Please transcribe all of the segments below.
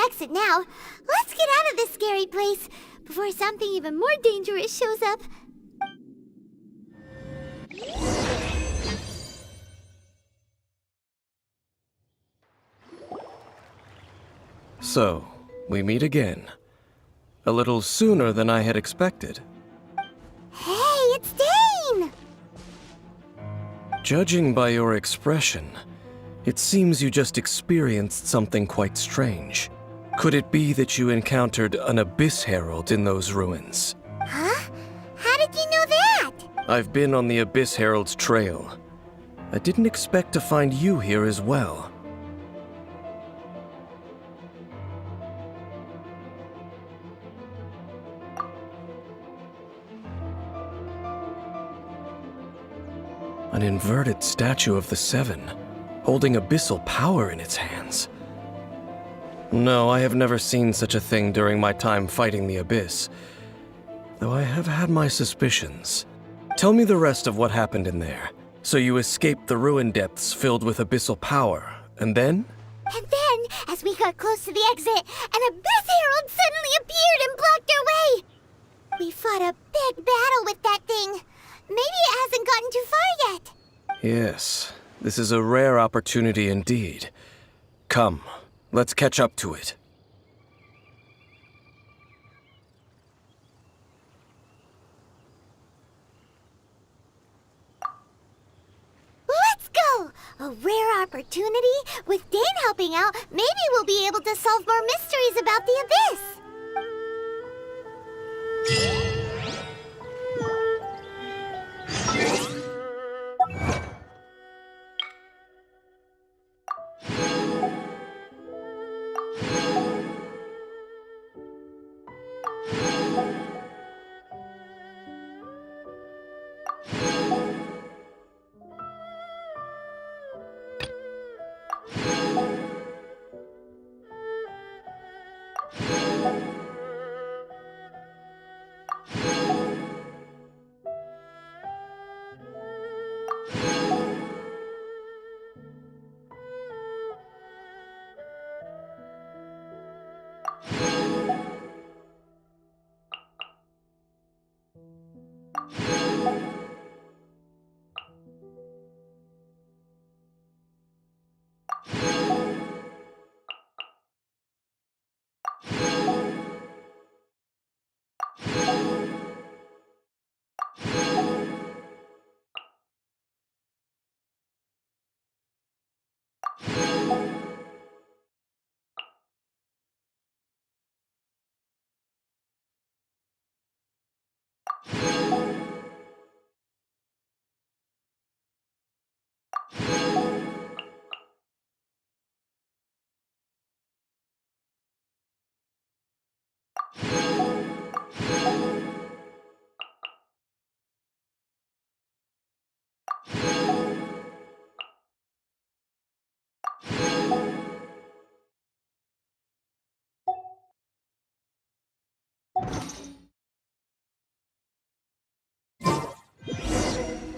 exit now. Let's get out of this scary place before something even more dangerous shows up. So, we meet again. A little sooner than I had expected. Hey, it's Dane! Judging by your expression, it seems you just experienced something quite strange. Could it be that you encountered an Abyss Herald in those ruins? Huh? How did you know that? I've been on the Abyss Herald's trail. I didn't expect to find you here as well. An inverted statue of the Seven, holding abyssal power in its hands. No, I have never seen such a thing during my time fighting the Abyss, though I have had my suspicions. Tell me the rest of what happened in there. So you escaped the ruin depths filled with abyssal power, and then? And then, as we got close to the exit, an Abyss Herald suddenly appeared and blocked our way! We fought a big battle with that thing. Maybe it hasn't gotten too far yet. Yes, this is a rare opportunity indeed. Come, let's catch up to it. Let's go! A rare opportunity? With Dane helping out, maybe we'll be able to solve more mysteries about the Abyss.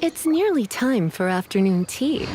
It's nearly time for afternoon tea.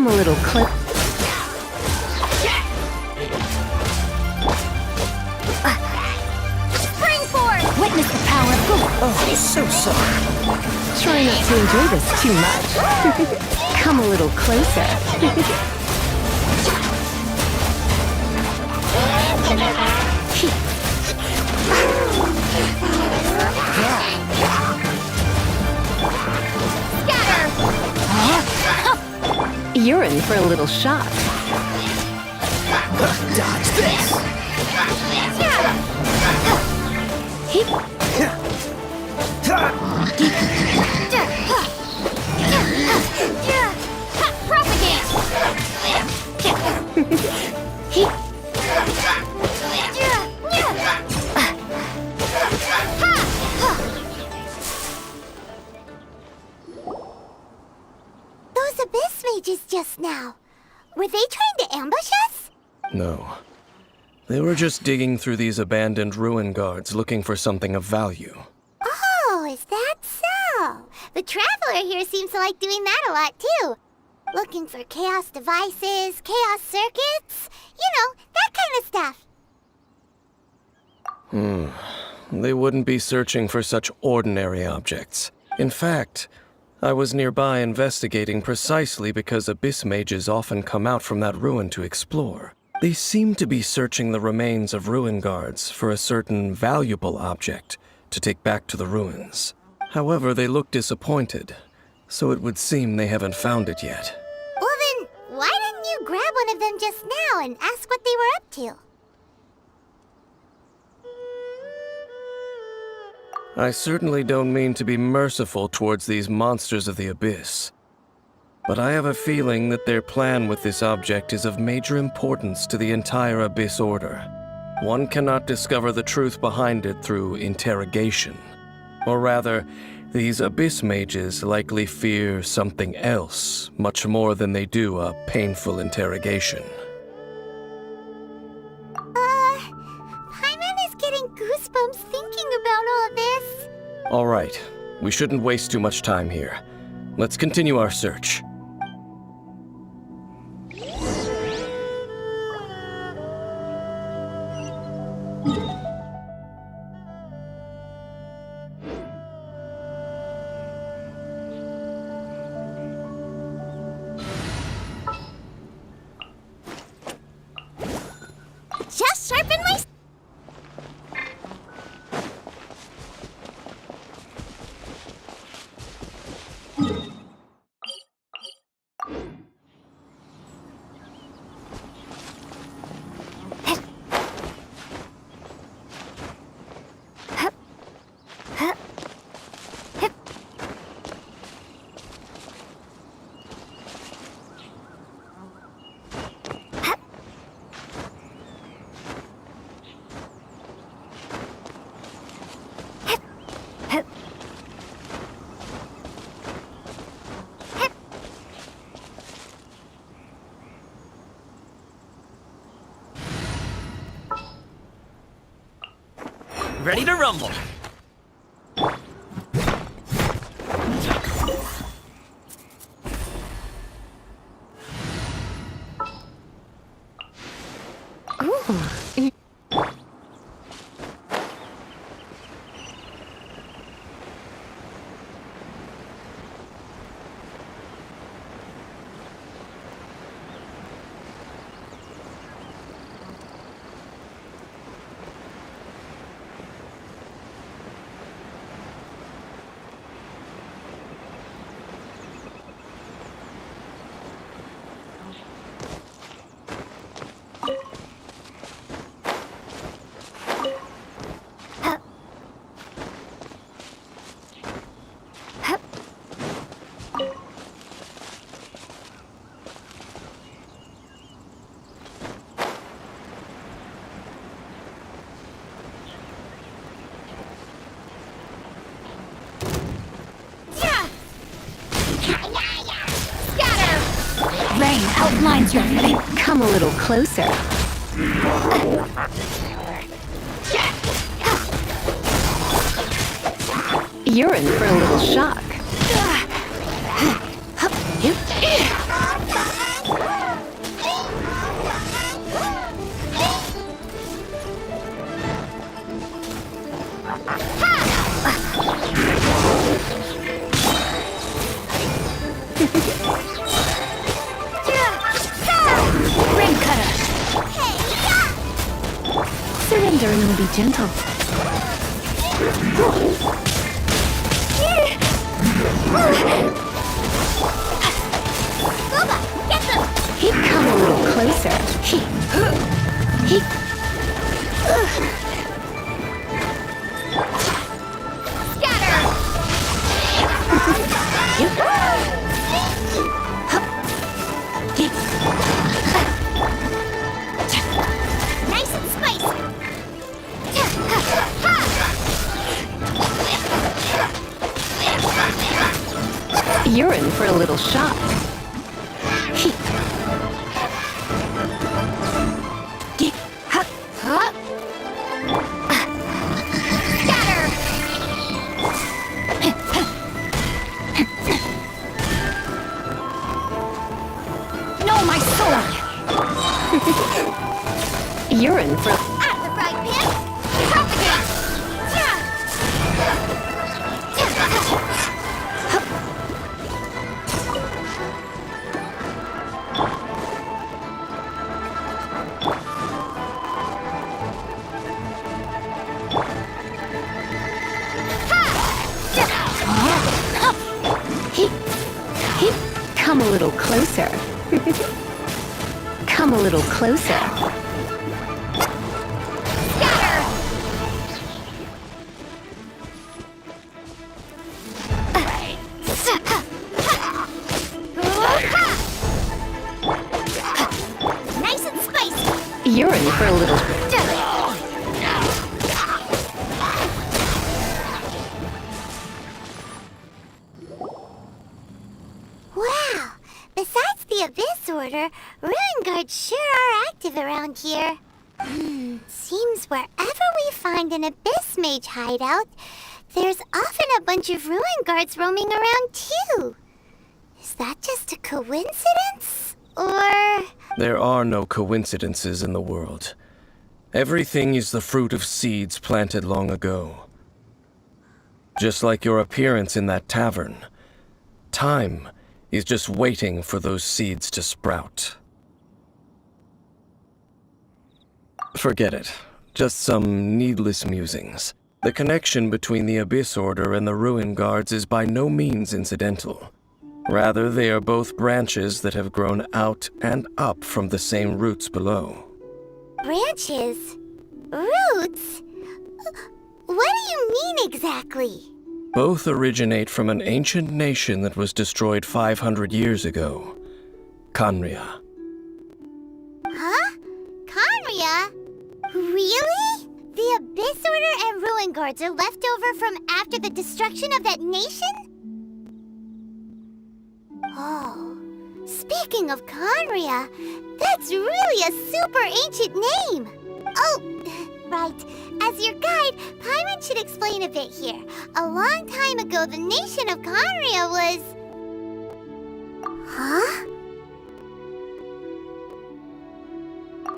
Come a little close. Spring forth! Witness the power of good. Oh, so sorry. Try not to enjoy this too much. Come a little closer. You're in for a little shock. Dodge this. Those abyss mages just now. Were they trying to ambush us? No. They were just digging through these abandoned ruin guards looking for something of value. Oh, is that so? The Traveler here seems to like doing that a lot, too. Looking for chaos devices, chaos circuits, that kind of stuff. They wouldn't be searching for such ordinary objects. In fact, I was nearby investigating precisely because abyss mages often come out from that ruin to explore. They seem to be searching the remains of ruin guards for a certain valuable object to take back to the ruins. However, they look disappointed, so it would seem they haven't found it yet. Well then, why didn't you grab one of them just now and ask what they were up to? I certainly don't mean to be merciful towards these monsters of the abyss. But I have a feeling that their plan with this object is of major importance to the entire Abyss Order. One cannot discover the truth behind it through interrogation. Or rather, these Abyss mages likely fear something else, much more than they do a painful interrogation. Paimon is getting goosebumps thinking about all this. All right, we shouldn't waste too much time here. Let's continue our search. Just sharpen my... Ready to rumble. Ooh. Rain outlines your fate. Come a little closer. You're in for a little shock. Ring cutter. Surrender and we'll be gentle. Boba, get them! He'd come a little closer. He. Scatter! Nice and spicy! You're in for a little shock. Scatter! No, my sword! You're in for... Out of the frying pan! Propagate! He. Come a little closer. Come a little closer. Nice and spicy! You're in for a little... Wow! Besides the Abyss Order, Ruin Guards sure are active around here. Seems wherever we find an Abyss Mage hideout, there's often a bunch of Ruin Guards roaming around too. Is that just a coincidence? Or... There are no coincidences in the world. Everything is the fruit of seeds planted long ago. Just like your appearance in that tavern, time is just waiting for those seeds to sprout. Forget it. Just some needless musings. The connection between the Abyss Order and the Ruin Guards is by no means incidental. Rather, they are both branches that have grown out and up from the same roots below. branches? Roots? What do you mean exactly? Both originate from an ancient nation that was destroyed 500 years ago. Khaenri'ah. Huh? Khaenri'ah? Really? The Abyss Order and Ruin Guards are left over from after the destruction of that nation? Oh, speaking of Khaenri'ah, that's really a super ancient name. Oh, right. As your guide, Paimon should explain a bit here. A long time ago, the nation of Khaenri'ah was... Huh?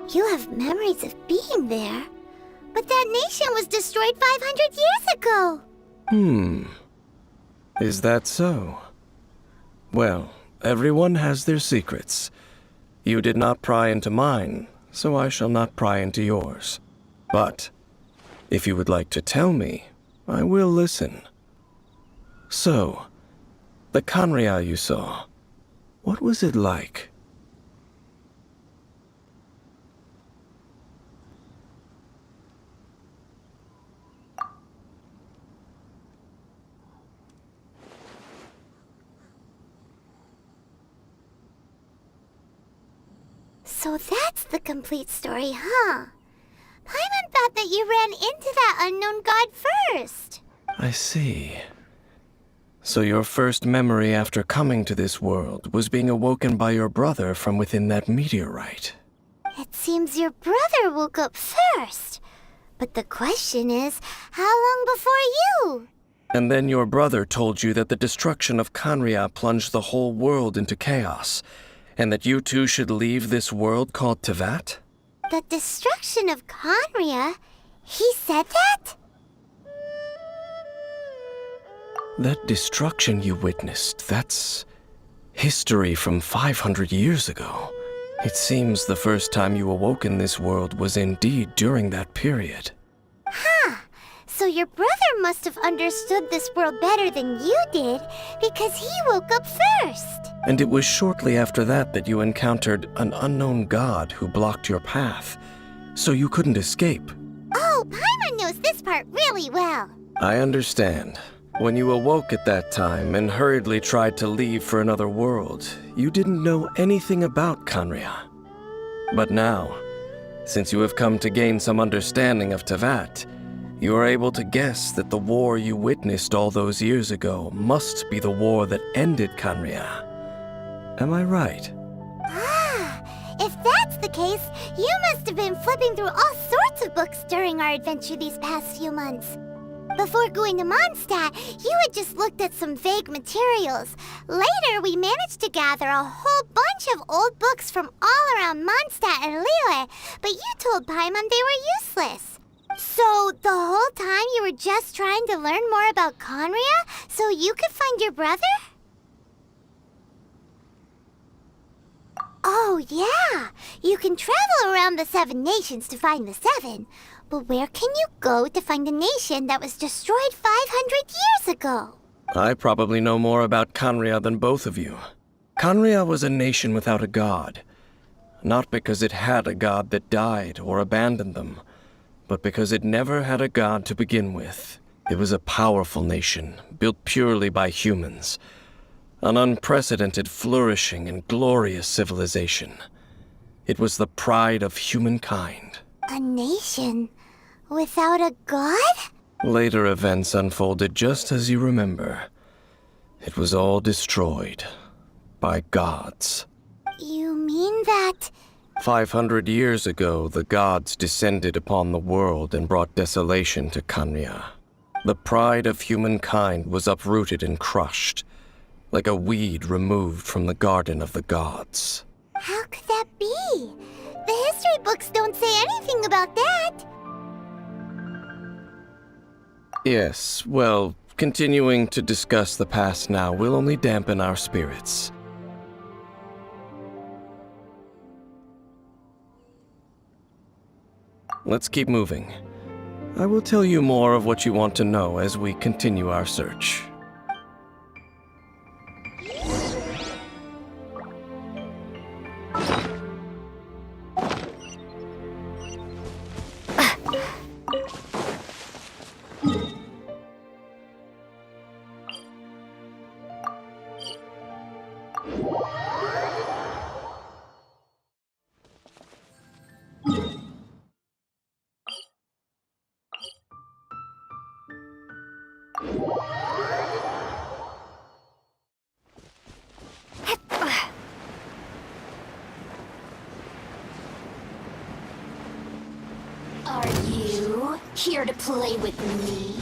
You have memories of being there. But that nation was destroyed 500 years ago. Is that so? Well, everyone has their secrets. You did not pry into mine, so I shall not pry into yours. But, if you would like to tell me, I will listen. So, the Khaenri'ah you saw, what was it like? So that's the complete story, huh? Paimon thought that you ran into that unknown god first. I see. So your first memory after coming to this world was being awoken by your brother from within that meteorite. It seems your brother woke up first. But the question is, how long before you? And then your brother told you that the destruction of Khaenri'ah plunged the whole world into chaos, and that you two should leave this world called Teyvat? The destruction of Khaenri'ah? He said that? That destruction you witnessed, that's history from 500 years ago. It seems the first time you awoke in this world was indeed during that period. Huh. So your brother must have understood this world better than you did, because he woke up first. And it was shortly after that that you encountered an unknown god who blocked your path, so you couldn't escape. Oh, Paimon knows this part really well. I understand. When you awoke at that time and hurriedly tried to leave for another world, you didn't know anything about Khaenri'ah. But now, since you have come to gain some understanding of Teyvat, you are able to guess that the war you witnessed all those years ago must be the war that ended Khaenri'ah. Am I right? Ah, if that's the case, you must have been flipping through all sorts of books during our adventure these past few months. Before going to Mondstadt, you had just looked at some vague materials. Later, we managed to gather a whole bunch of old books from all around Mondstadt and Liyue, but you told Paimon they were useless. So, the whole time you were just trying to learn more about Khaenri'ah so you could find your brother? Oh, yeah! You can travel around the 7 nations to find the 7. But where can you go to find a nation that was destroyed 500 years ago? I probably know more about Khaenri'ah than both of you. Khaenri'ah was a nation without a god. Not because it had a god that died or abandoned them, but because it never had a god to begin with. It was a powerful nation, built purely by humans. An unprecedented, flourishing, and glorious civilization. It was the pride of humankind. A nation without a god? Later events unfolded just as you remember. It was all destroyed by gods. You mean that... 500 years ago, the gods descended upon the world and brought desolation to Khaenri'ah. The pride of humankind was uprooted and crushed, like a weed removed from the garden of the gods. How could that be? The history books don't say anything about that. Yes, well, continuing to discuss the past now will only dampen our spirits. Let's keep moving. I will tell you more of what you want to know as we continue our search. Are you here to play with me?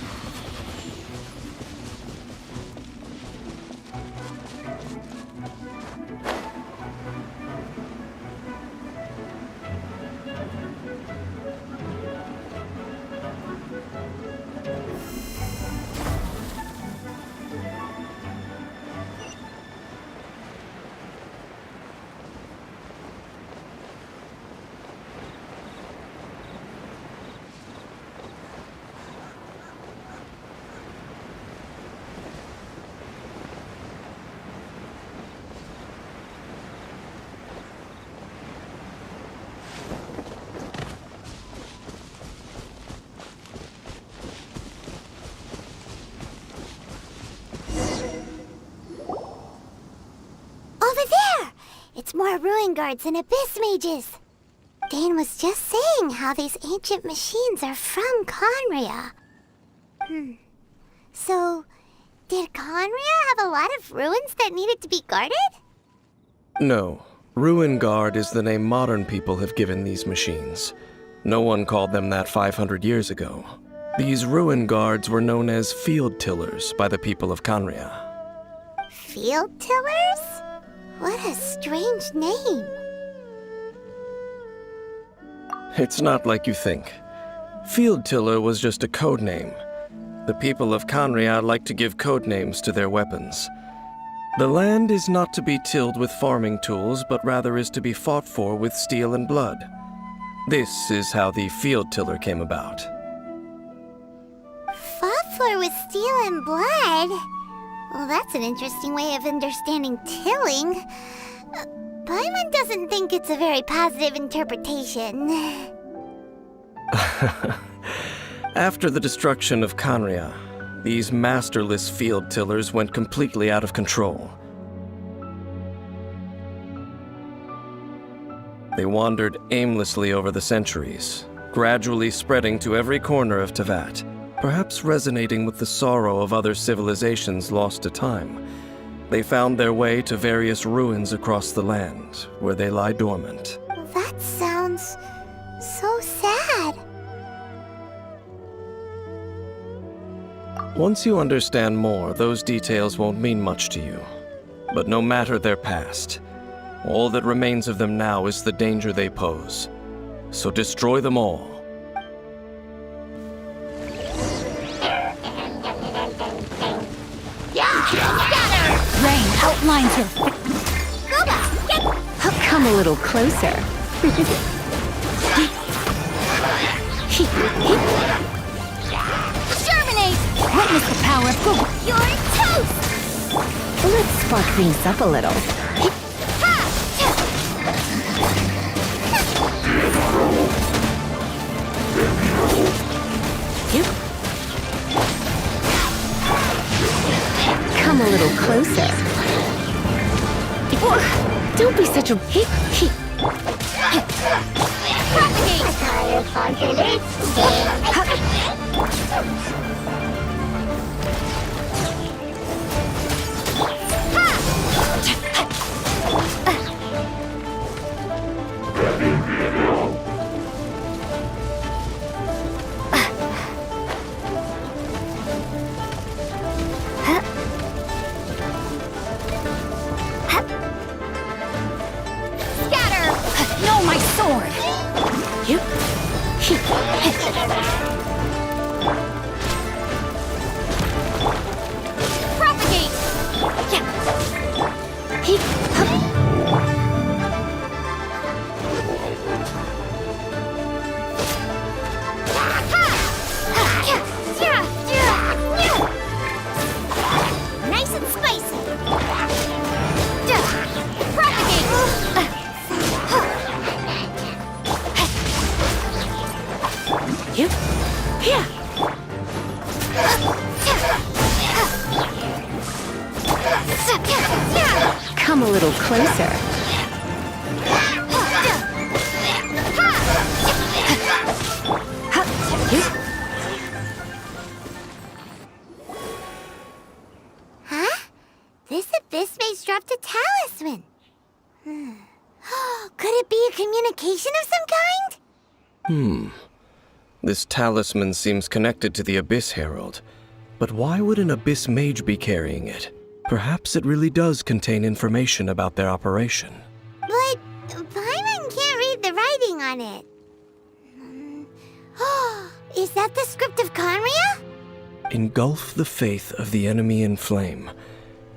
Over there! It's more ruin guards and abyss mages. Dane was just saying how these ancient machines are from Khaenri'ah. So, did Khaenri'ah have a lot of ruins that needed to be guarded? No. Ruin Guard is the name modern people have given these machines. No one called them that 500 years ago. These Ruin Guards were known as Field Tillers by the people of Khaenri'ah. Field tillers? What a strange name. It's not like you think. Field Tiller was just a code name. The people of Canria like to give code names to their weapons. The land is not to be tilled with farming tools, but rather is to be fought for with steel and blood. This is how the field tiller came about. Fought for with steel and blood? Well, that's an interesting way of understanding tilling. Paimon doesn't think it's a very positive interpretation. After the destruction of Canria, these masterless field tillers went completely out of control. They wandered aimlessly over the centuries, gradually spreading to every corner of Teyvat, perhaps resonating with the sorrow of other civilizations lost to time. They found their way to various ruins across the land, where they lie dormant. That sounds so sad. Once you understand more, those details won't mean much to you. But no matter their past, all that remains of them now is the danger they pose. So destroy them all. Rain outlines your Come a little closer. Germinate! Witness the power of Google. You're toast! Let's spark things up a little. Come a little closer. Don't be such a... No, my sword! Propagate! Nice and spicy! Propagate! Come a little closer. Huh? This abyss base dropped a talisman. Could it be a communication of some kind? This talisman seems connected to the Abyss Herald. But why would an Abyss Mage be carrying it? Perhaps it really does contain information about their operation. But Paimon can't read the writing on it. Is that the script of Canria? Engulf the faith of the enemy in flame,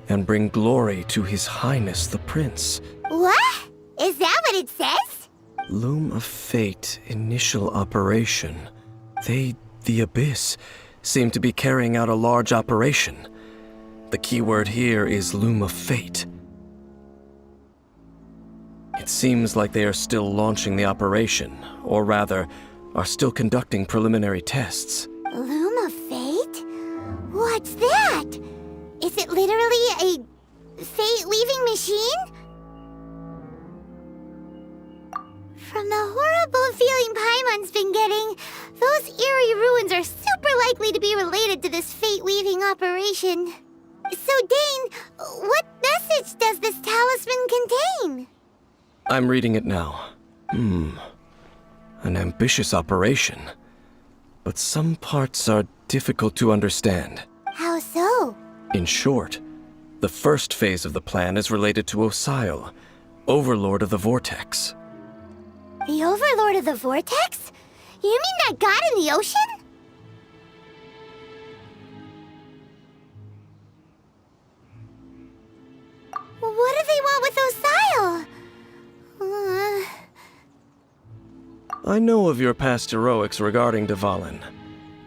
and bring glory to His Highness the Prince. What? Is that what it says? Loom of Fate, initial operation. They, the Abyss, seem to be carrying out a large operation. The keyword here is Loom of Fate. It seems like they are still launching the operation, or rather, are still conducting preliminary tests. Loom of Fate? What's that? Is it literally a fate-weaving machine? From the horrible feeling Paimon's been getting, those eerie ruins are super likely to be related to this fate-weaving operation. So, Dane, what message does this talisman contain? I'm reading it now. An ambitious operation. But some parts are difficult to understand. How so? In short, the first phase of the plan is related to Osile, Overlord of the Vortex. The Overlord of the Vortex? You mean that god in the ocean? I know of your past heroics regarding Dvalin,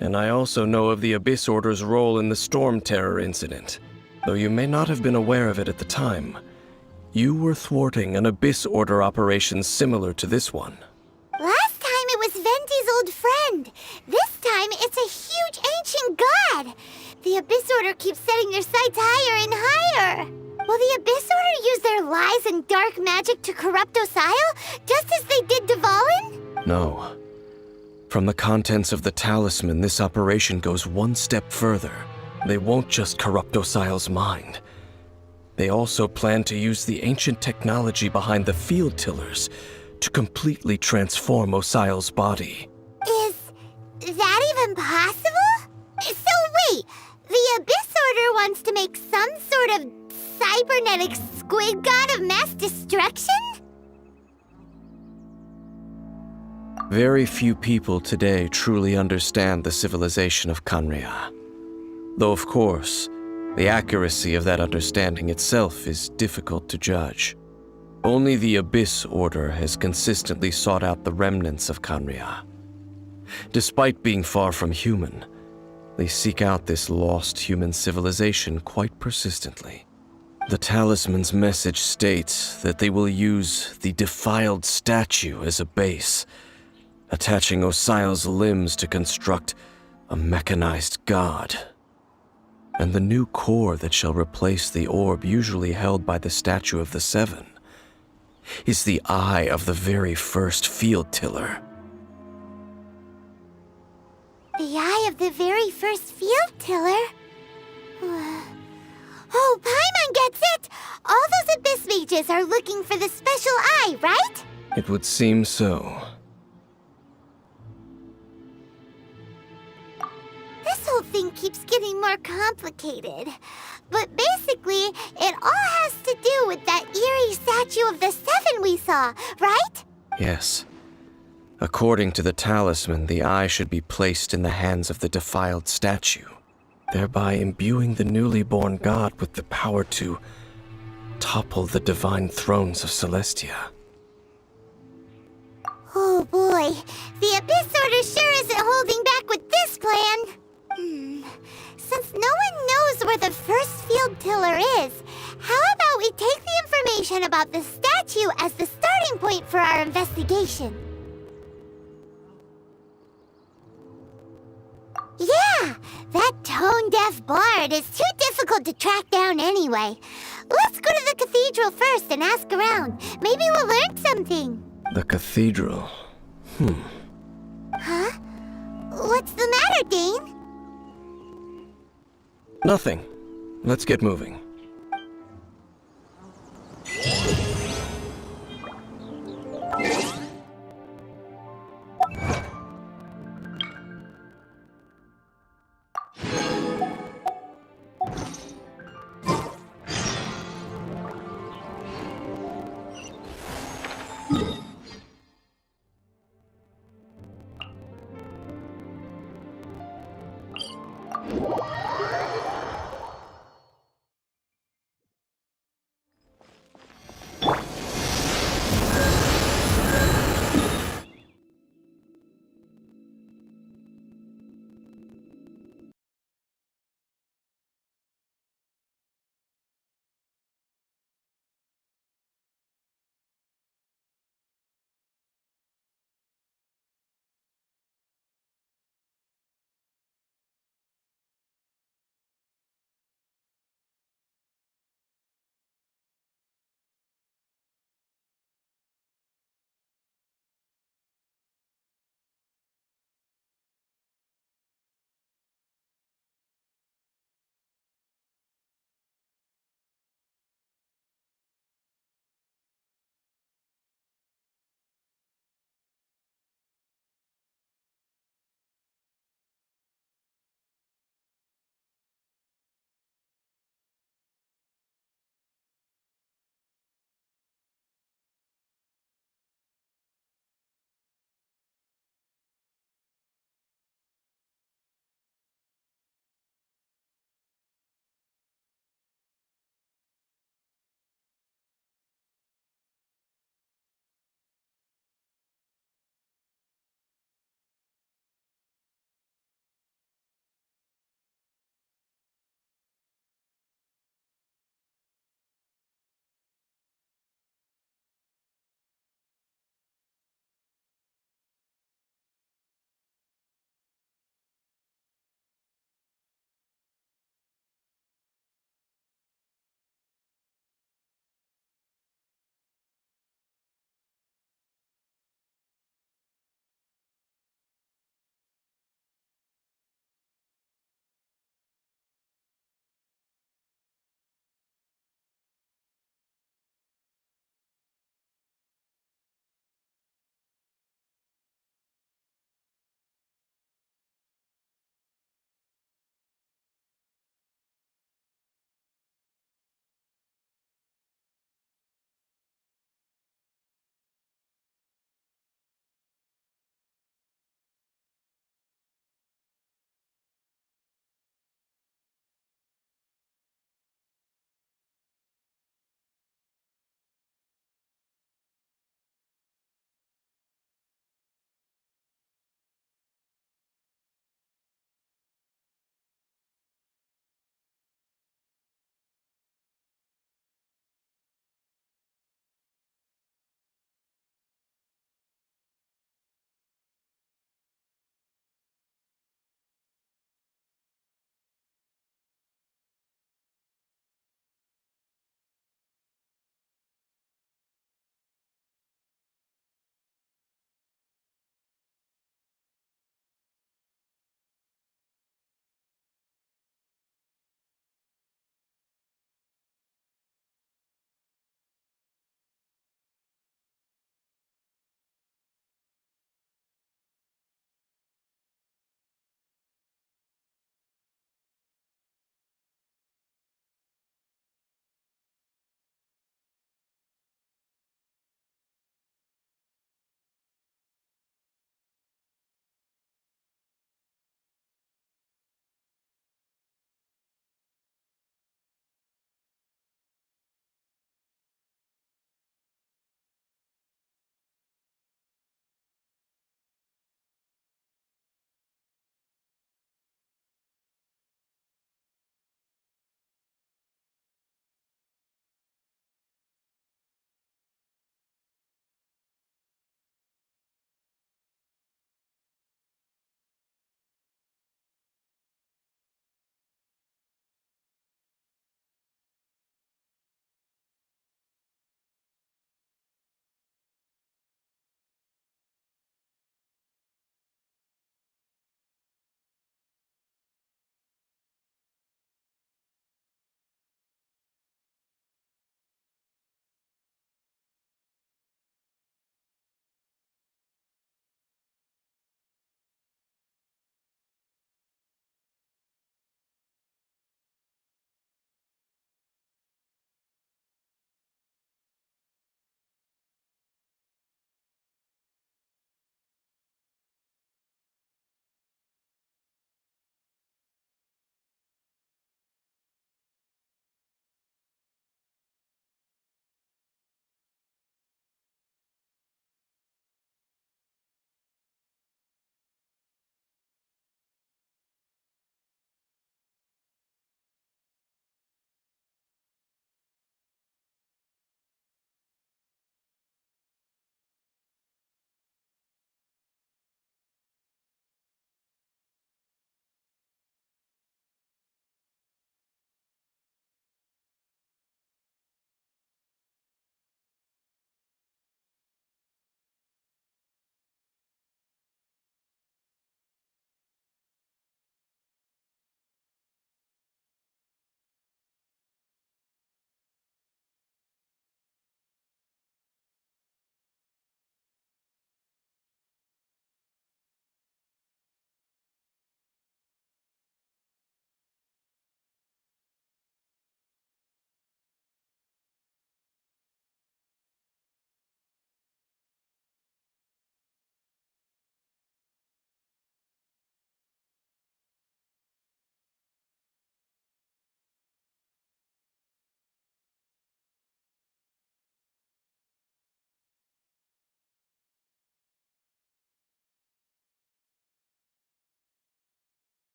and I also know of the Abyss Order's role in the Storm Terror incident. Though you may not have been aware of it at the time, you were thwarting an Abyss Order operation similar to this one. Last time it was Venti's old friend. This time it's a huge ancient god. The Abyss Order keeps setting their sights higher and higher. Will the Abyss Order use their lies and dark magic to corrupt Osile, just as they did Dvalin? No. From the contents of the talisman, this operation goes one step further. They won't just corrupt Osile's mind. They also plan to use the ancient technology behind the field tillers to completely transform Osile's body. Is that even possible? So wait, the Abyss Order wants to make some sort of cybernetic squid god of mass destruction? Very few people today truly understand the civilization of Khaenri'ah. Though, of course, the accuracy of that understanding itself is difficult to judge. Only the Abyss Order has consistently sought out the remnants of Khaenri'ah. Despite being far from human, they seek out this lost human civilization quite persistently. The talisman's message states that they will use the defiled statue as a base, attaching Osile's limbs to construct a mechanized god. And the new core that shall replace the orb usually held by the Statue of the Seven is the eye of the very first field tiller. The eye of the very first field tiller? Oh, Paimon gets it! All those Abyss mages are looking for the special eye, right? It would seem so. This whole thing keeps getting more complicated. But basically, it all has to do with that eerie Statue of the Seven we saw, right? Yes. According to the talisman, the eye should be placed in the hands of the defiled statue, thereby imbuing the newly born god with the power to topple the divine thrones of Celestia. Oh boy, the Abyss Order sure isn't holding back with this plan. Since no one knows where the first field tiller is, how about we take the information about the statue as the starting point for our investigation? Yeah, that tone-deaf bard is too difficult to track down anyway. Let's go to the cathedral first and ask around. Maybe we'll learn something. The cathedral. Huh? What's the matter, Dane? Nothing. Let's get moving.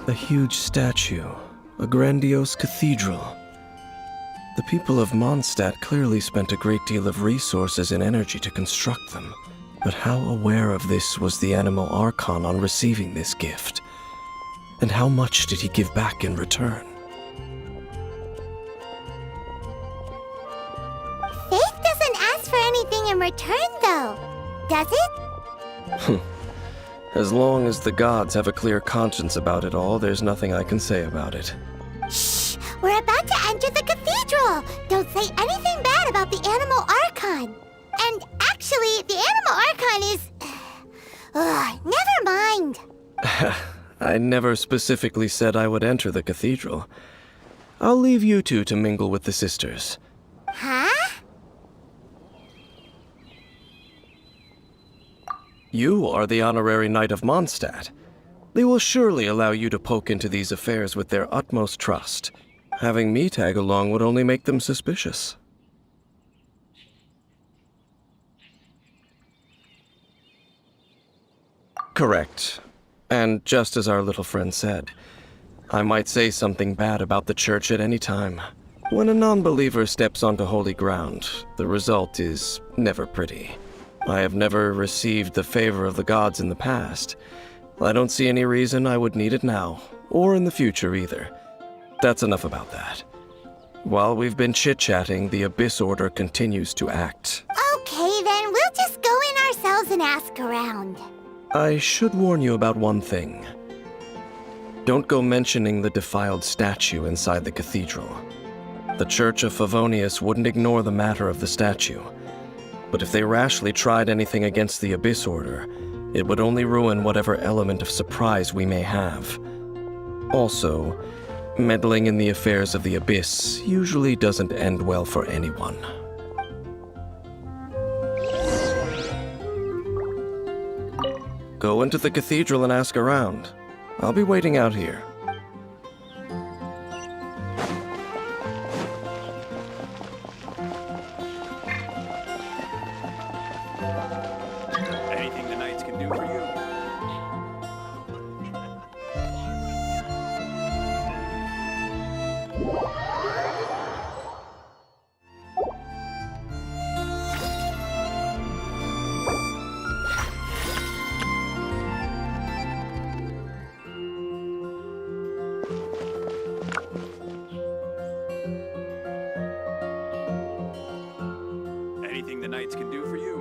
A huge statue, a grandiose cathedral. The people of Mondstadt clearly spent a great deal of resources and energy to construct them. But how aware of this was the Animal Archon on receiving this gift? And how much did he give back in return? Faith doesn't ask for anything in return, though, does it? As long as the gods have a clear conscience about it all, there's nothing I can say about it. Shh! We're about to enter the cathedral! Don't say anything bad about the Animal Archon! And actually, the Animal Archon is... never mind! I never specifically said I would enter the cathedral. I'll leave you two to mingle with the sisters. Huh? You are the honorary knight of Mondstadt. They will surely allow you to poke into these affairs with their utmost trust. Having me tag along would only make them suspicious. Correct. And just as our little friend said, I might say something bad about the church at any time. When a non-believer steps onto holy ground, the result is never pretty. I have never received the favor of the gods in the past. I don't see any reason I would need it now, or in the future either. That's enough about that. While we've been chit-chatting, the Abyss Order continues to act. Okay, then we'll just go in ourselves and ask around. I should warn you about one thing. Don't go mentioning the defiled statue inside the cathedral. The Church of Favonius wouldn't ignore the matter of the statue. But if they rashly tried anything against the Abyss Order, it would only ruin whatever element of surprise we may have. Also, meddling in the affairs of the Abyss usually doesn't end well for anyone. Go into the cathedral and ask around. I'll be waiting out here. Anything the knights can do for you? Anything the knights can do for you?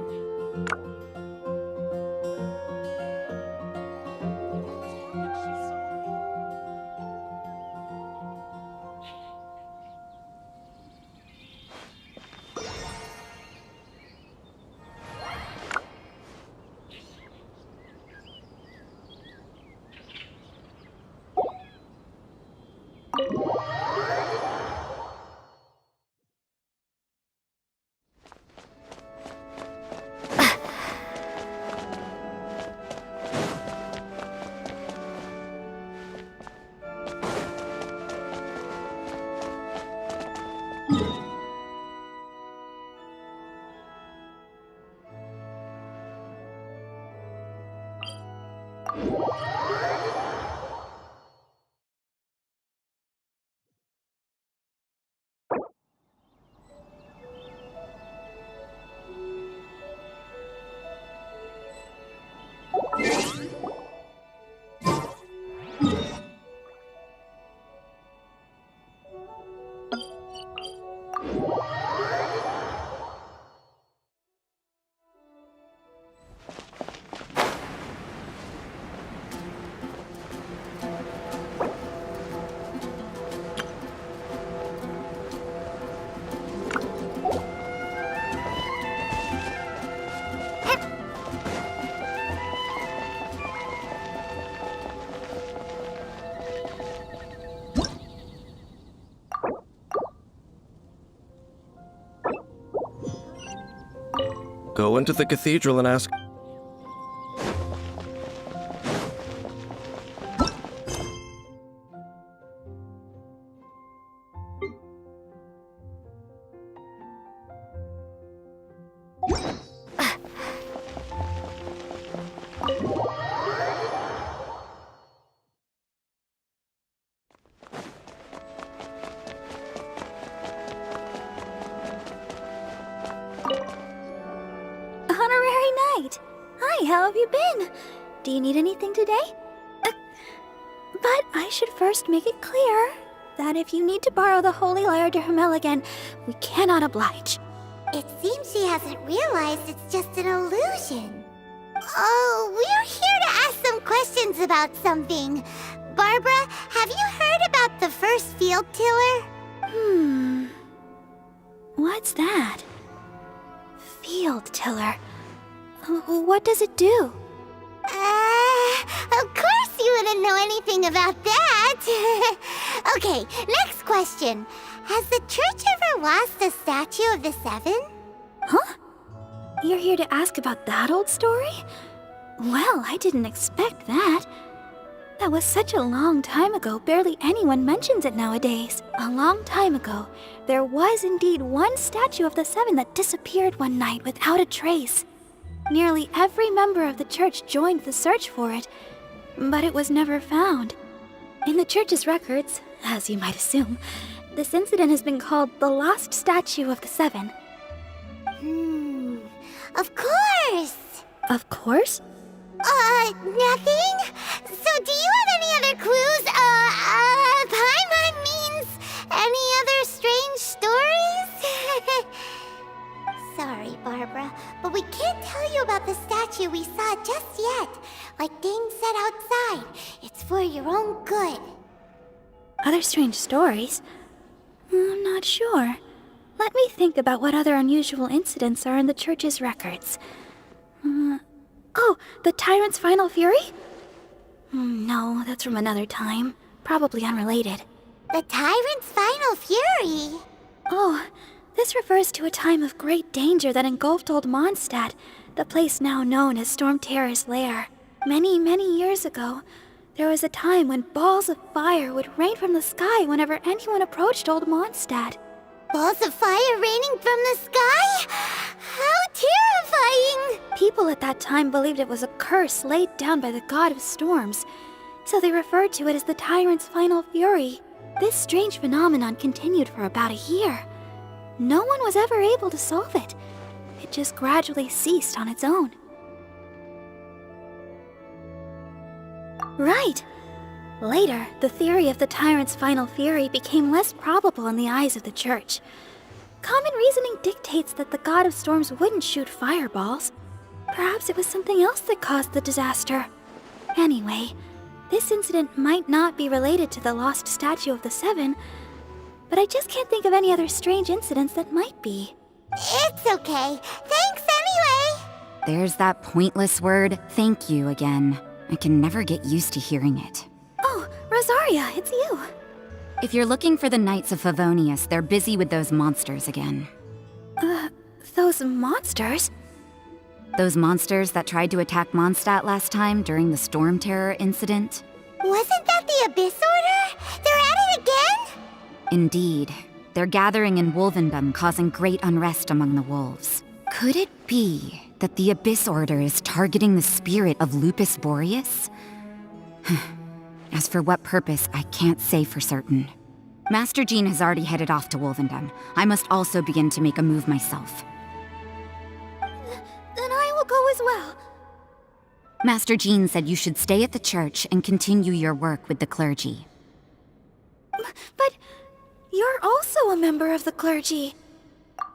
Go into the cathedral and ask... right. Hi, how have you been? Do you need anything today? But I should first make it clear that if you need to borrow the Holy Lyre de Hermel again, we cannot oblige. It seems she hasn't realized it's just an illusion. Oh, we're here to ask some questions about something. Barbara, have you heard about the first field tiller? What's that? Field tiller. What does it do? Of course you wouldn't know anything about that. Okay, next question. Has the church ever lost a statue of the Seven? Huh? You're here to ask about that old story? Well, I didn't expect that. That was such a long time ago, barely anyone mentions it nowadays. A long time ago, there was indeed one statue of the Seven that disappeared one night without a trace. Nearly every member of the church joined the search for it, but it was never found. In the church's records, as you might assume, this incident has been called the Lost Statue of the Seven. Of course! Of course? Nothing? So do you have any other clues? Paimon means any other strange stories? Sorry, Barbara, but we can't tell you about the statue we saw just yet. Like Dane said outside, it's for your own good. Other strange stories? I'm not sure. Let me think about what other unusual incidents are in the church's records. Oh, the Tyrant's Final Fury? No, that's from another time. Probably unrelated. The Tyrant's Final Fury? Oh, this refers to a time of great danger that engulfed Old Mondstadt, the place now known as Storm Terror's lair. Many, many years ago, there was a time when balls of fire would rain from the sky whenever anyone approached Old Mondstadt. Balls of fire raining from the sky? How terrifying! People at that time believed it was a curse laid down by the god of storms, so they referred to it as the Tyrant's Final Fury. This strange phenomenon continued for about a year. No one was ever able to solve it. It just gradually ceased on its own. Right. Later, the theory of the Tyrant's Final Fury became less probable in the eyes of the church. Common reasoning dictates that the god of storms wouldn't shoot fireballs. Perhaps it was something else that caused the disaster. Anyway, this incident might not be related to the lost statue of the Seven, but I just can't think of any other strange incidents that might be. It's okay. Thanks anyway. There's that pointless word, thank you, again. I can never get used to hearing it. Oh, Rosaria, it's you. If you're looking for the Knights of Favonius, they're busy with those monsters again. Those monsters? Those monsters that tried to attack Mondstadt last time during the Storm Terror incident? Wasn't that the Abyss Order? They're at it again? Indeed. They're gathering in Wolvendom, causing great unrest among the wolves. Could it be that the Abyss Order is targeting the spirit of Lupus Boreas? As for what purpose, I can't say for certain. Master Jean has already headed off to Wolvendom. I must also begin to make a move myself. Then I will go as well. Master Jean said you should stay at the church and continue your work with the clergy. But you're also a member of the clergy.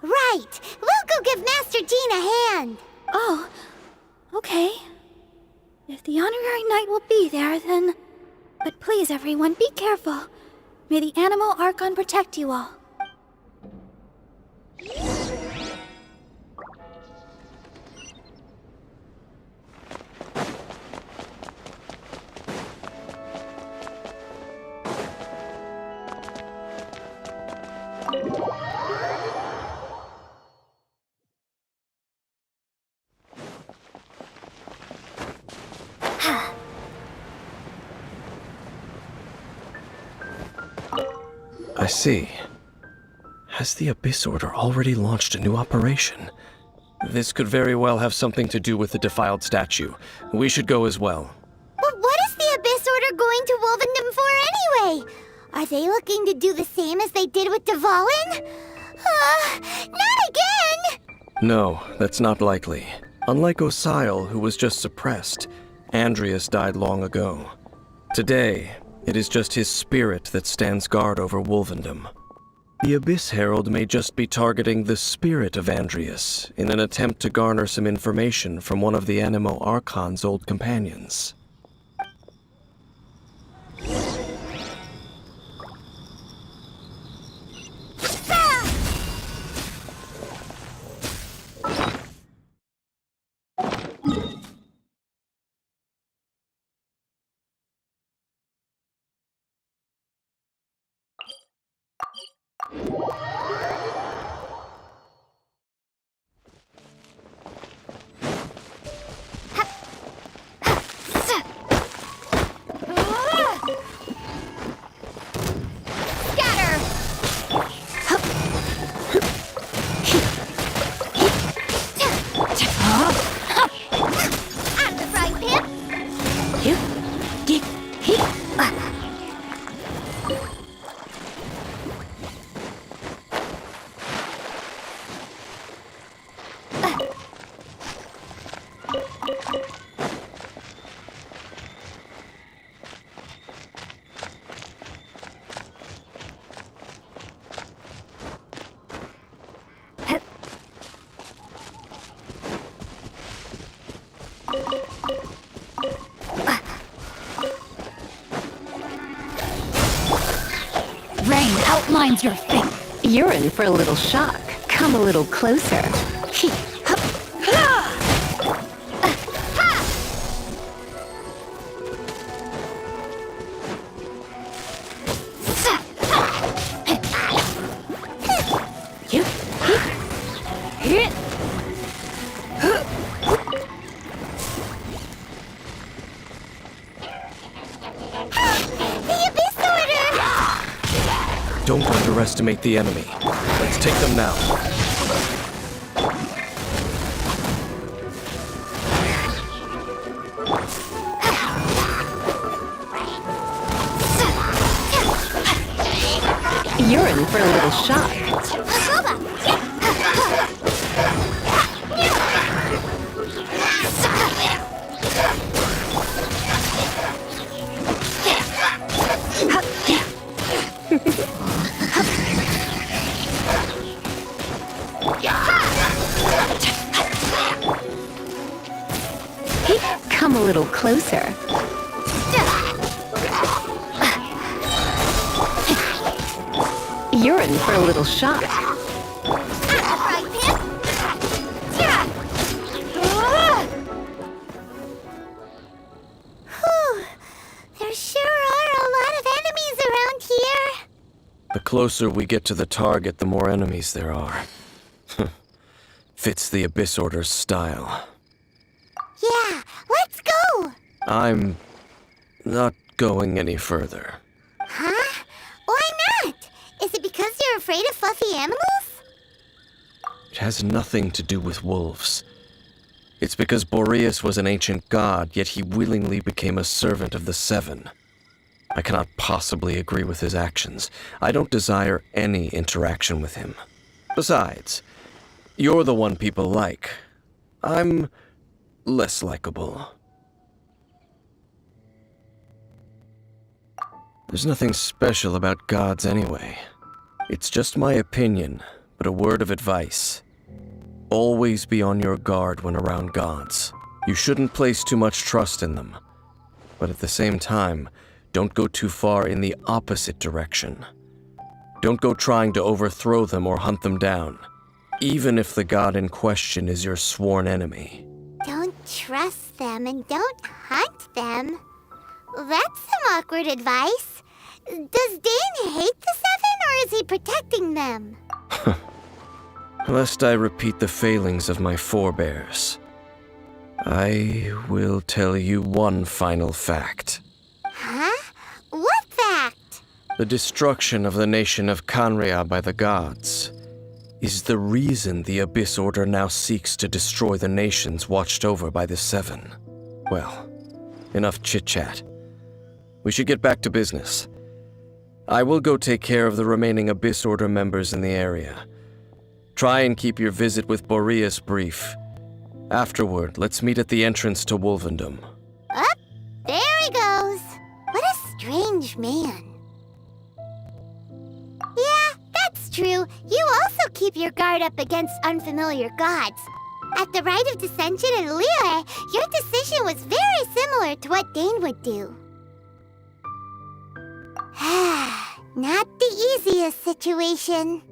Right. We'll go give Master Jean a hand. Oh, okay. If the honorary knight will be there, then... But please, everyone, be careful. May the Animal Archon protect you all. I see. Has the Abyss Order already launched a new operation? This could very well have something to do with the defiled statue. We should go as well. But what is the Abyss Order going to Wolvendom for anyway? Are they looking to do the same as they did with Dvalin? Not again! No, that's not likely. Unlike Osile, who was just suppressed, Andreas died long ago. Today, it is just his spirit that stands guard over Wolvendom. The Abyss Herald may just be targeting the spirit of Andreas in an attempt to garner some information from one of the Animo Archon's old companions. Rain outlines your fate. You're in for a little shock. Come a little closer. Don't underestimate the enemy. Let's take them now. You're in for a little shock. Come a little closer. You're in for a little shock. There sure are a lot of enemies around here. The closer we get to the target, the more enemies there are. Fits the Abyss Order's style. Yeah, let's go! I'm not going any further. Huh? Why not? Is it because you're afraid of fluffy animals? It has nothing to do with wolves. It's because Boreas was an ancient god, yet he willingly became a servant of the Seven. I cannot possibly agree with his actions. I don't desire any interaction with him. Besides, you're the one people like. I'm less likable. There's nothing special about gods anyway. It's just my opinion, but a word of advice. Always be on your guard when around gods. You shouldn't place too much trust in them. But at the same time, don't go too far in the opposite direction. Don't go trying to overthrow them or hunt them down, even if the god in question is your sworn enemy. Don't trust them and don't hunt them. That's some awkward advice. Does Dane hate the Seven, or is he protecting them? Lest I repeat the failings of my forebears, I will tell you one final fact. Huh? What fact? The destruction of the nation of Canria by the gods is the reason the Abyss Order now seeks to destroy the nations watched over by the Seven. Well, enough chit-chat. We should get back to business. I will go take care of the remaining Abyss Order members in the area. Try and keep your visit with Boreas brief. Afterward, let's meet at the entrance to Wolvendom. Up, there he goes. What a strange man. Yeah, that's true. You also keep your guard up against unfamiliar gods. At the Rite of Dissension in Liyue, your decision was very similar to what Dane would do. Not the easiest situation.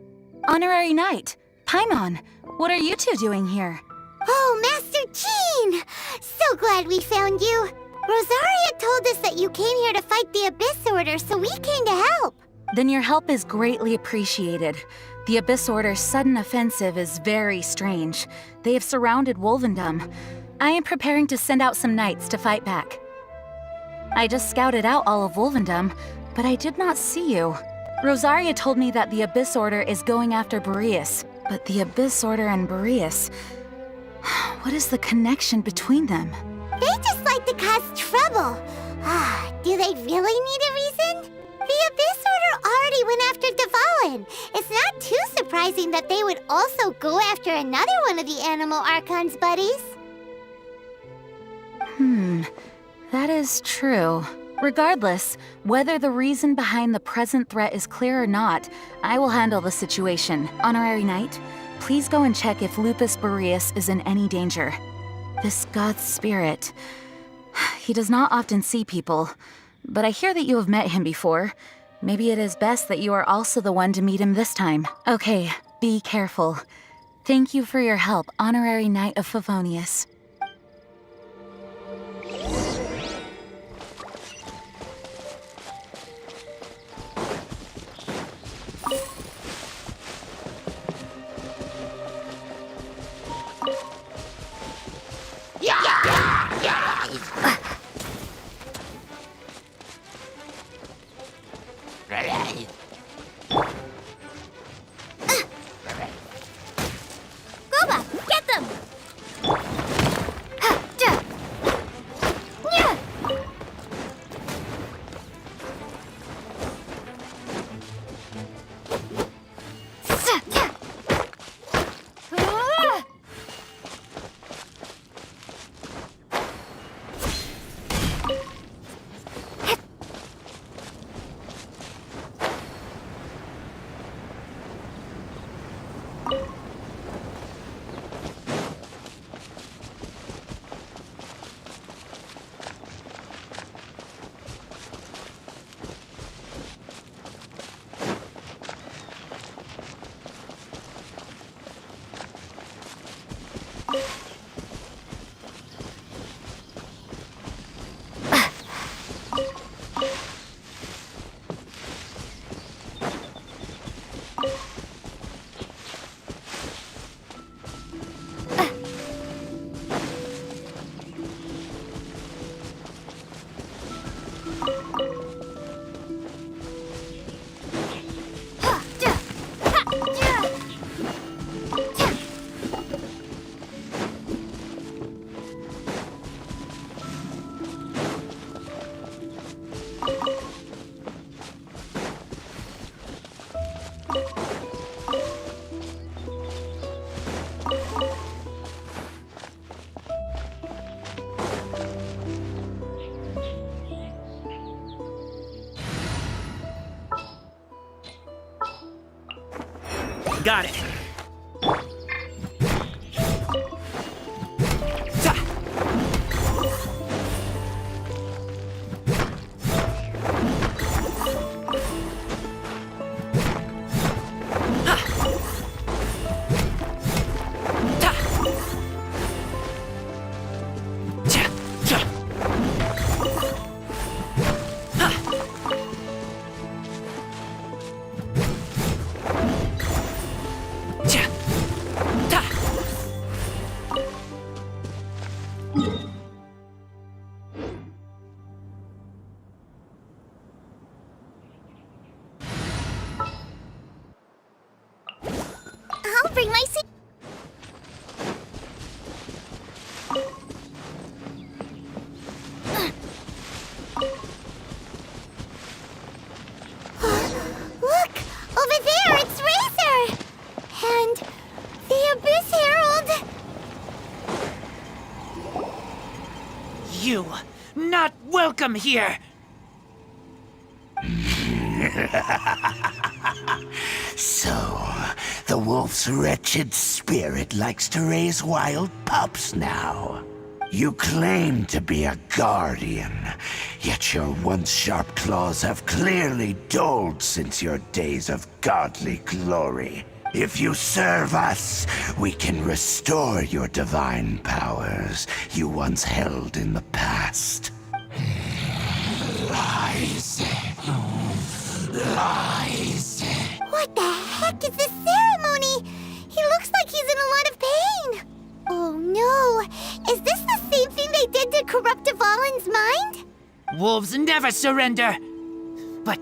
Honorary Knight, Paimon, what are you two doing here? Oh, Master Jean! So glad we found you. Rosaria told us that you came here to fight the Abyss Order, so we came to help. Then your help is greatly appreciated. The Abyss Order's sudden offensive is very strange. They have surrounded Wolvendom. I am preparing to send out some knights to fight back. I just scouted out all of Wolvendom, but I did not see you. Rosaria told me that the Abyss Order is going after Boreas, but the Abyss Order and Boreas... what is the connection between them? They just like to cause trouble. Do they really need a reason? The Abyss Order already went after Dvalin. It's not too surprising that they would also go after another one of the Animal Archon's buddies. That is true. Regardless, whether the reason behind the present threat is clear or not, I will handle the situation. Honorary Knight, please go and check if Lupus Boreas is in any danger. This god's spirit... he does not often see people, but I hear that you have met him before. Maybe it is best that you are also the one to meet him this time. Okay, be careful. Thank you for your help, Honorary Knight of Favonius. Goba, get them! Got it. You, not welcome here! So, the wolf's wretched spirit likes to raise wild pups now. You claim to be a guardian, yet your once sharp claws have clearly dulled since your days of godly glory. If you serve us, we can restore your divine powers you once held in the past. Lies. Lies. What the heck is this ceremony? He looks like he's in a lot of pain. Oh no, is this the same thing they did to corrupt Dvalin's mind? Wolves never surrender! But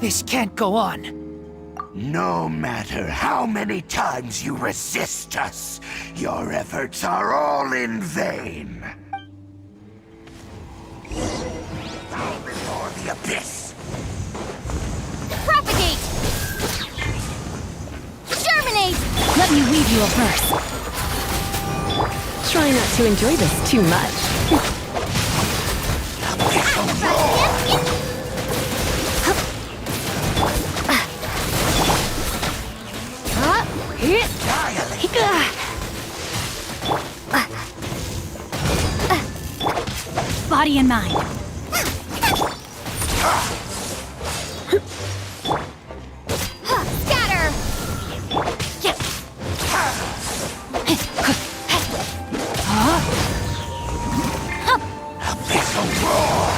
this can't go on. No matter how many times you resist us, your efforts are all in vain. Bow before the abyss. Propagate! Germinate! Let me weave you a verse. Try not to enjoy this too much. Body and mind. Scatter! Abyssal roar!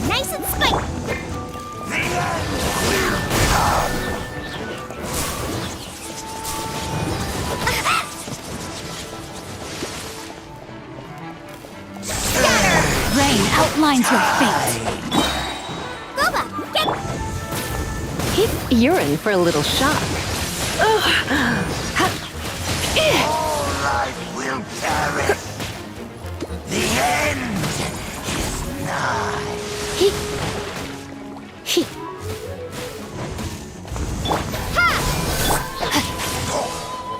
Nice and spike! The end will come! Rain outlines your fate. Goba, get... You're in for a little shock. All life will perish! The end is nigh!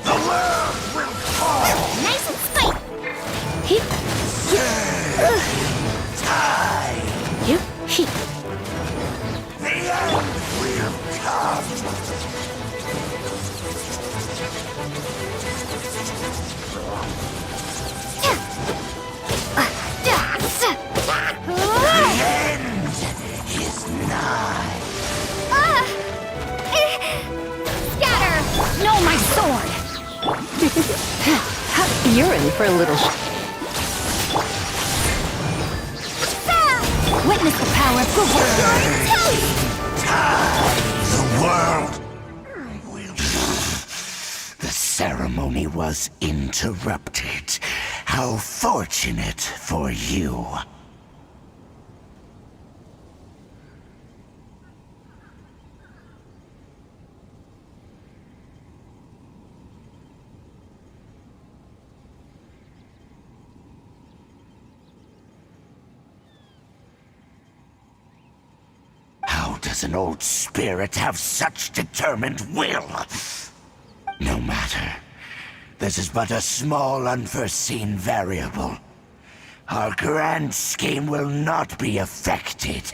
The world will fall! Nice and spike! Time! The end will come! The end is nigh! Scatter! No, my sword! You're in for a little Witness the power of GeForce. The world will... The ceremony was interrupted. How fortunate for you. How does an old spirit have such determined will? No matter. This is but a small, unforeseen variable. Our grand scheme will not be affected.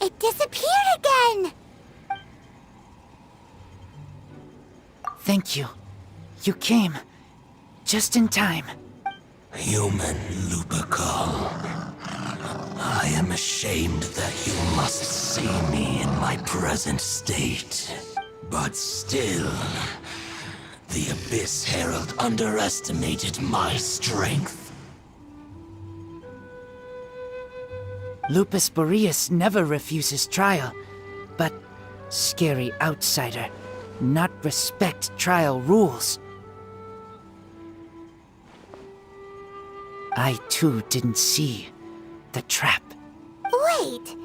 It disappeared again! Thank you. You came. Just in time. Human Lupercal. I am ashamed that you must see me in my present state. But still, the Abyss Herald underestimated my strength. Lupus Boreas never refuses trial, but scary outsider, not respect trial rules. I too didn't see the trap. Wait,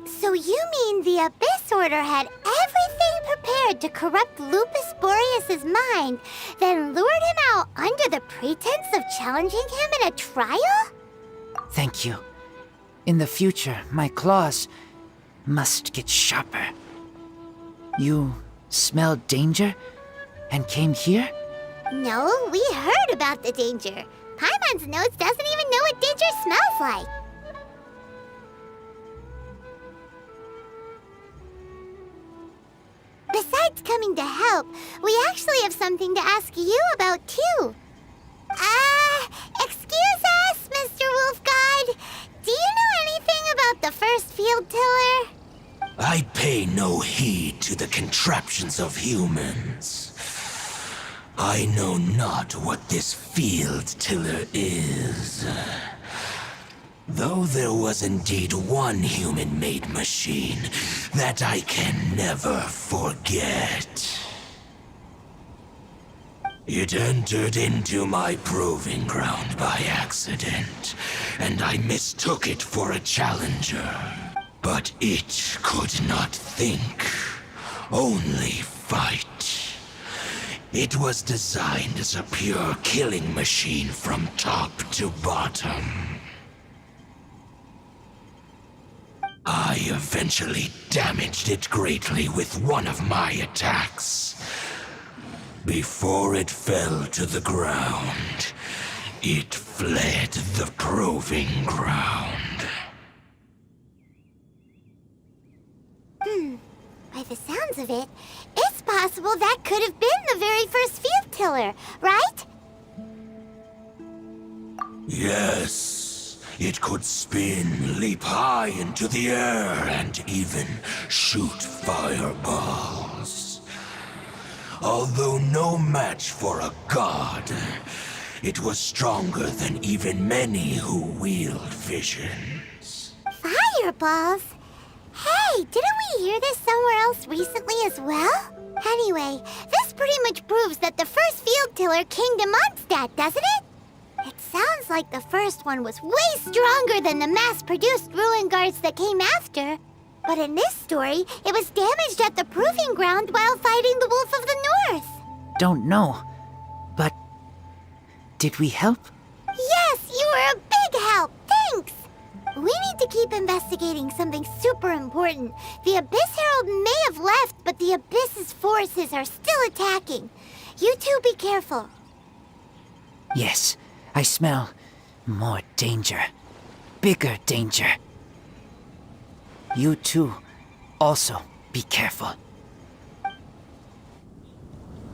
So you mean the Abyss Order had everything prepared to corrupt Lupus Boreas's mind, then lured him out under the pretense of challenging him in a trial? Thank you. In the future, my claws must get sharper. You smelled danger and came here? No, we heard about the danger. Paimon's notes doesn't even know what danger smells like. Besides coming to help, we actually have something to ask you about, too. Excuse us, Mr. Wolf God. Do you know anything about the first field tiller? I pay no heed to the contraptions of humans. I know not what this field tiller is. Though there was indeed one human-made machine that I can never forget. It entered into my proving ground by accident, and I mistook it for a challenger. But it could not think, only fight. It was designed as a pure killing machine from top to bottom. I eventually damaged it greatly with one of my attacks. Before it fell to the ground, it fled the proving ground. By the sounds of it, it's possible that could have been the very first field tiller, right? Yes, it could spin, leap high into the air, and even shoot fireballs. Although no match for a god, it was stronger than even many who wield visions. Fireballs? Hey, didn't we hear this somewhere else recently as well? Anyway, this pretty much proves that the first field tiller came to Mondstadt, doesn't it? It sounds like the first one was way stronger than the mass-produced ruin guards that came after. But in this story, it was damaged at the proving ground while fighting the Wolf of the North. Don't know, but did we help? Yes, you were a big help. Thanks. We need to keep investigating something super important. The Abyss Herald may have left, but the Abyss's forces are still attacking. You two be careful. Yes, I smell more danger. Bigger danger. You too, also be careful.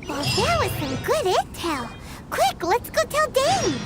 Well, there was some good intel. Quick, let's go tell Dane.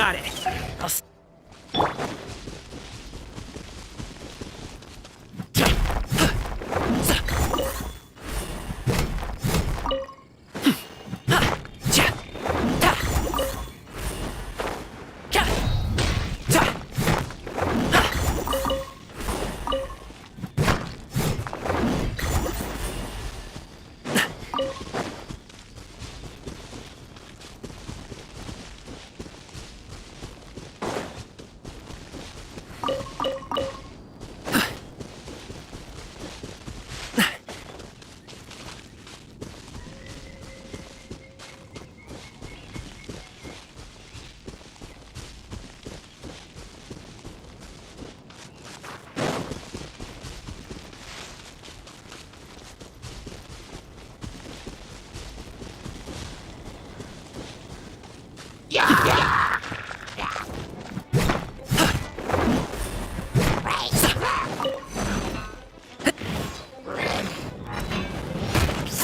Got it.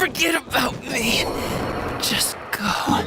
Forget about me. Just go.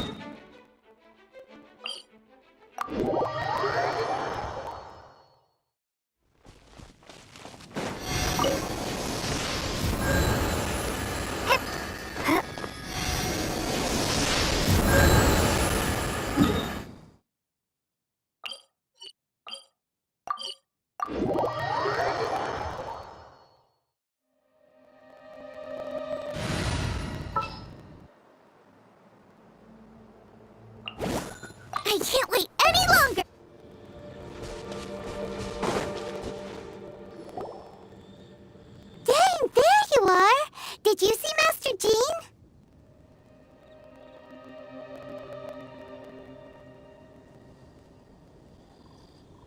I can't wait any longer! Dang, there you are! Did you see Master Jean?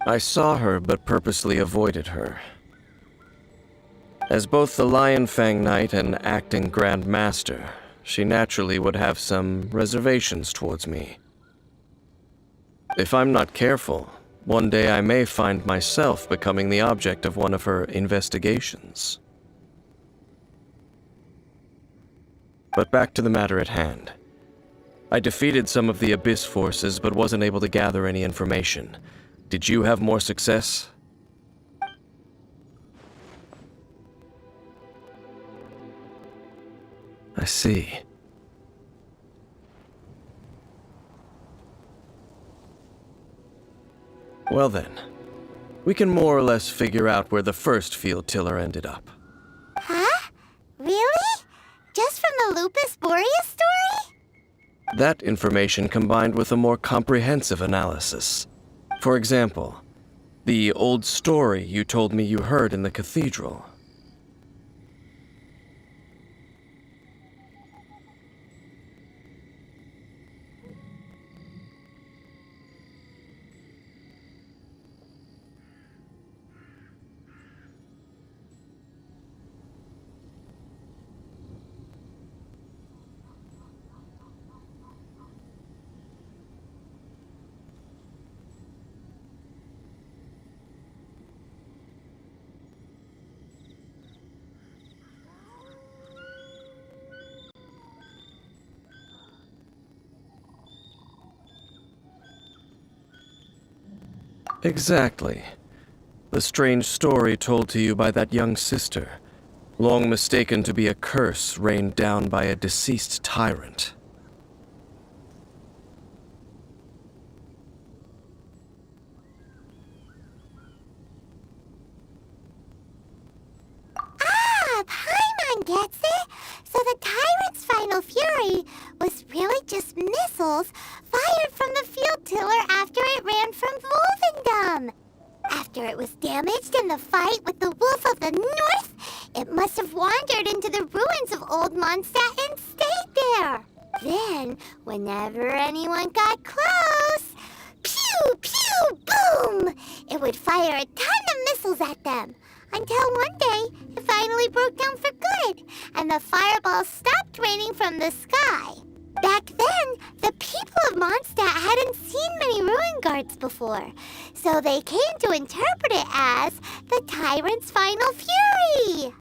I saw her, but purposely avoided her. As both the Lion Fang Knight and acting Grand Master, she naturally would have some reservations towards me. If I'm not careful, one day I may find myself becoming the object of one of her investigations. But back to the matter at hand. I defeated some of the Abyss forces, but wasn't able to gather any information. Did you have more success? I see. Well then, we can more or less figure out where the first field tiller ended up. Huh? Really? Just from the Lupus Boreas story? That information combined with a more comprehensive analysis. For example, the old story you told me you heard in the cathedral. Exactly. The strange story told to you by that young sister, long mistaken to be a curse rained down by a deceased tyrant. Ah, Paimon gets it! So the tyrant's final fury was really just missiles fired from the field tiller after it ran from Wolvendom. After it was damaged in the fight with the Wolf of the North, it must have wandered into the ruins of Old Mondstadt and stayed there. Then, whenever anyone got close, pew, pew, boom! It would fire a ton of missiles at them. Until one day, it finally broke down for good, and the fireballs stopped raining from the sky. Back then, the people of Mondstadt hadn't seen many ruin guards before, so they came to interpret it as the Tyrant's final fury.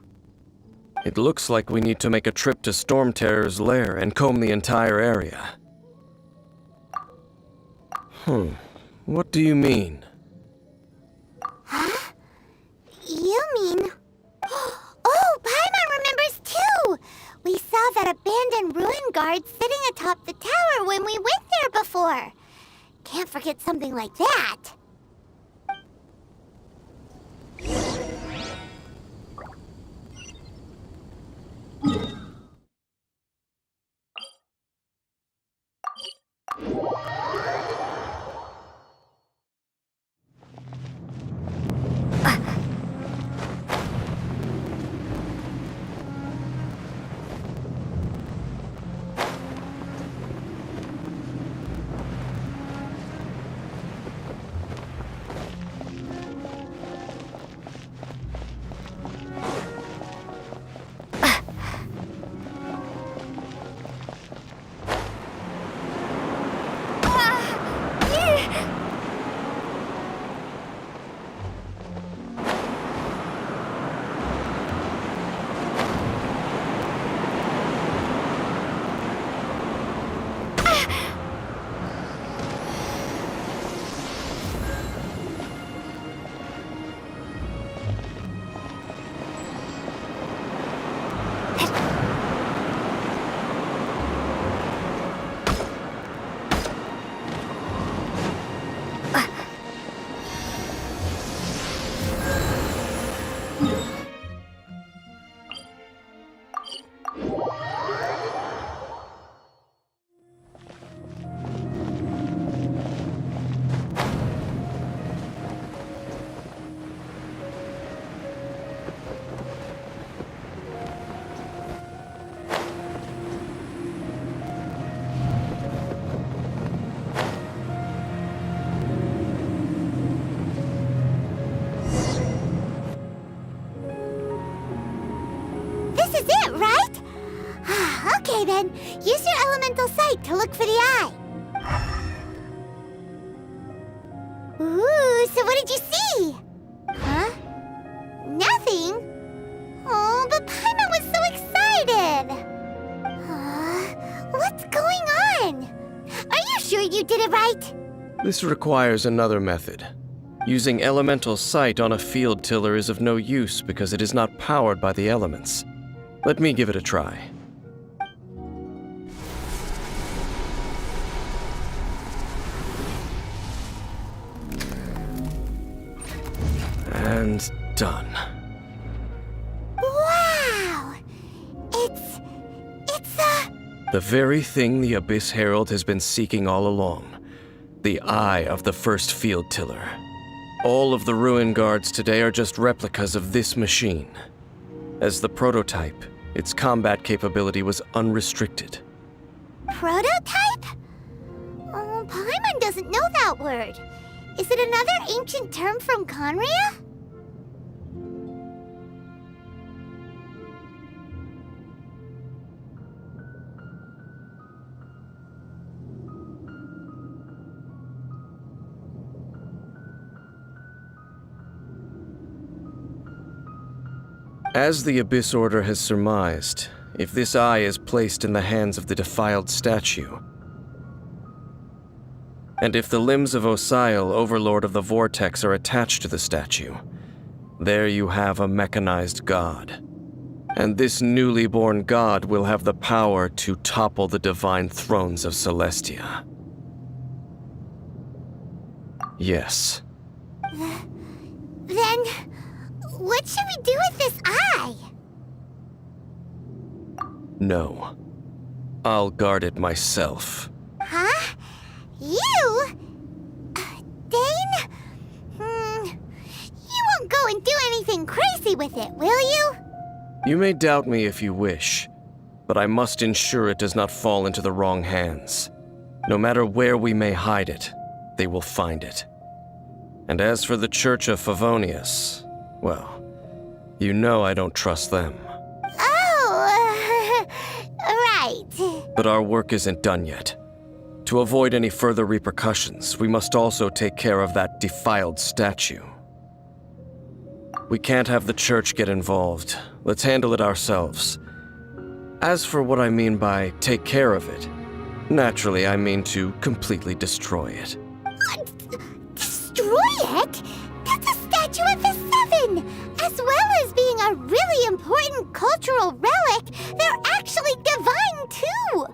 It looks like we need to make a trip to Storm Terror's lair and comb the entire area. What do you mean? Huh? You mean... Oh, Paimon remembers too! We saw that abandoned ruin guard sitting atop the tower when we went there before. Can't forget something like that. Okay then, use your elemental sight to look for the eye. Ooh, so what did you see? Huh? Nothing? Oh, but Paimon was so excited. What's going on? Are you sure you did it right? This requires another method. Using elemental sight on a field tiller is of no use because it is not powered by the elements. Let me give it a try. And done. Wow! It's the very thing the Abyss Herald has been seeking all along. The eye of the first field tiller. All of the ruin guards today are just replicas of this machine. As the prototype, its combat capability was unrestricted. Prototype? Oh, Paimon doesn't know that word. Is it another ancient term from Conria? As the Abyss Order has surmised, if this eye is placed in the hands of the defiled statue, and if the limbs of Osial, Overlord of the Vortex, are attached to the statue, there you have a mechanized god. And this newly born god will have the power to topple the divine thrones of Celestia. Yes. Then, what should we do with this eye? No. I'll guard it myself. Huh? You? Dane? You won't go and do anything crazy with it, will you? You may doubt me if you wish, but I must ensure it does not fall into the wrong hands. No matter where we may hide it, they will find it. And as for the Church of Favonius, well, you know I don't trust them. Oh, right. But our work isn't done yet. To avoid any further repercussions, we must also take care of that defiled statue. We can't have the church get involved. Let's handle it ourselves. As for what I mean by take care of it, naturally I mean to completely destroy it. heck? That's a statue of the Seven! As well as being a really important cultural relic, they're actually divine too!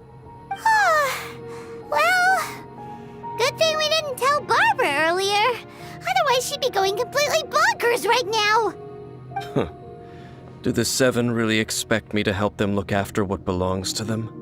Well, good thing we didn't tell Barbara earlier. Otherwise she'd be going completely bonkers right now! Do the Seven really expect me to help them look after what belongs to them?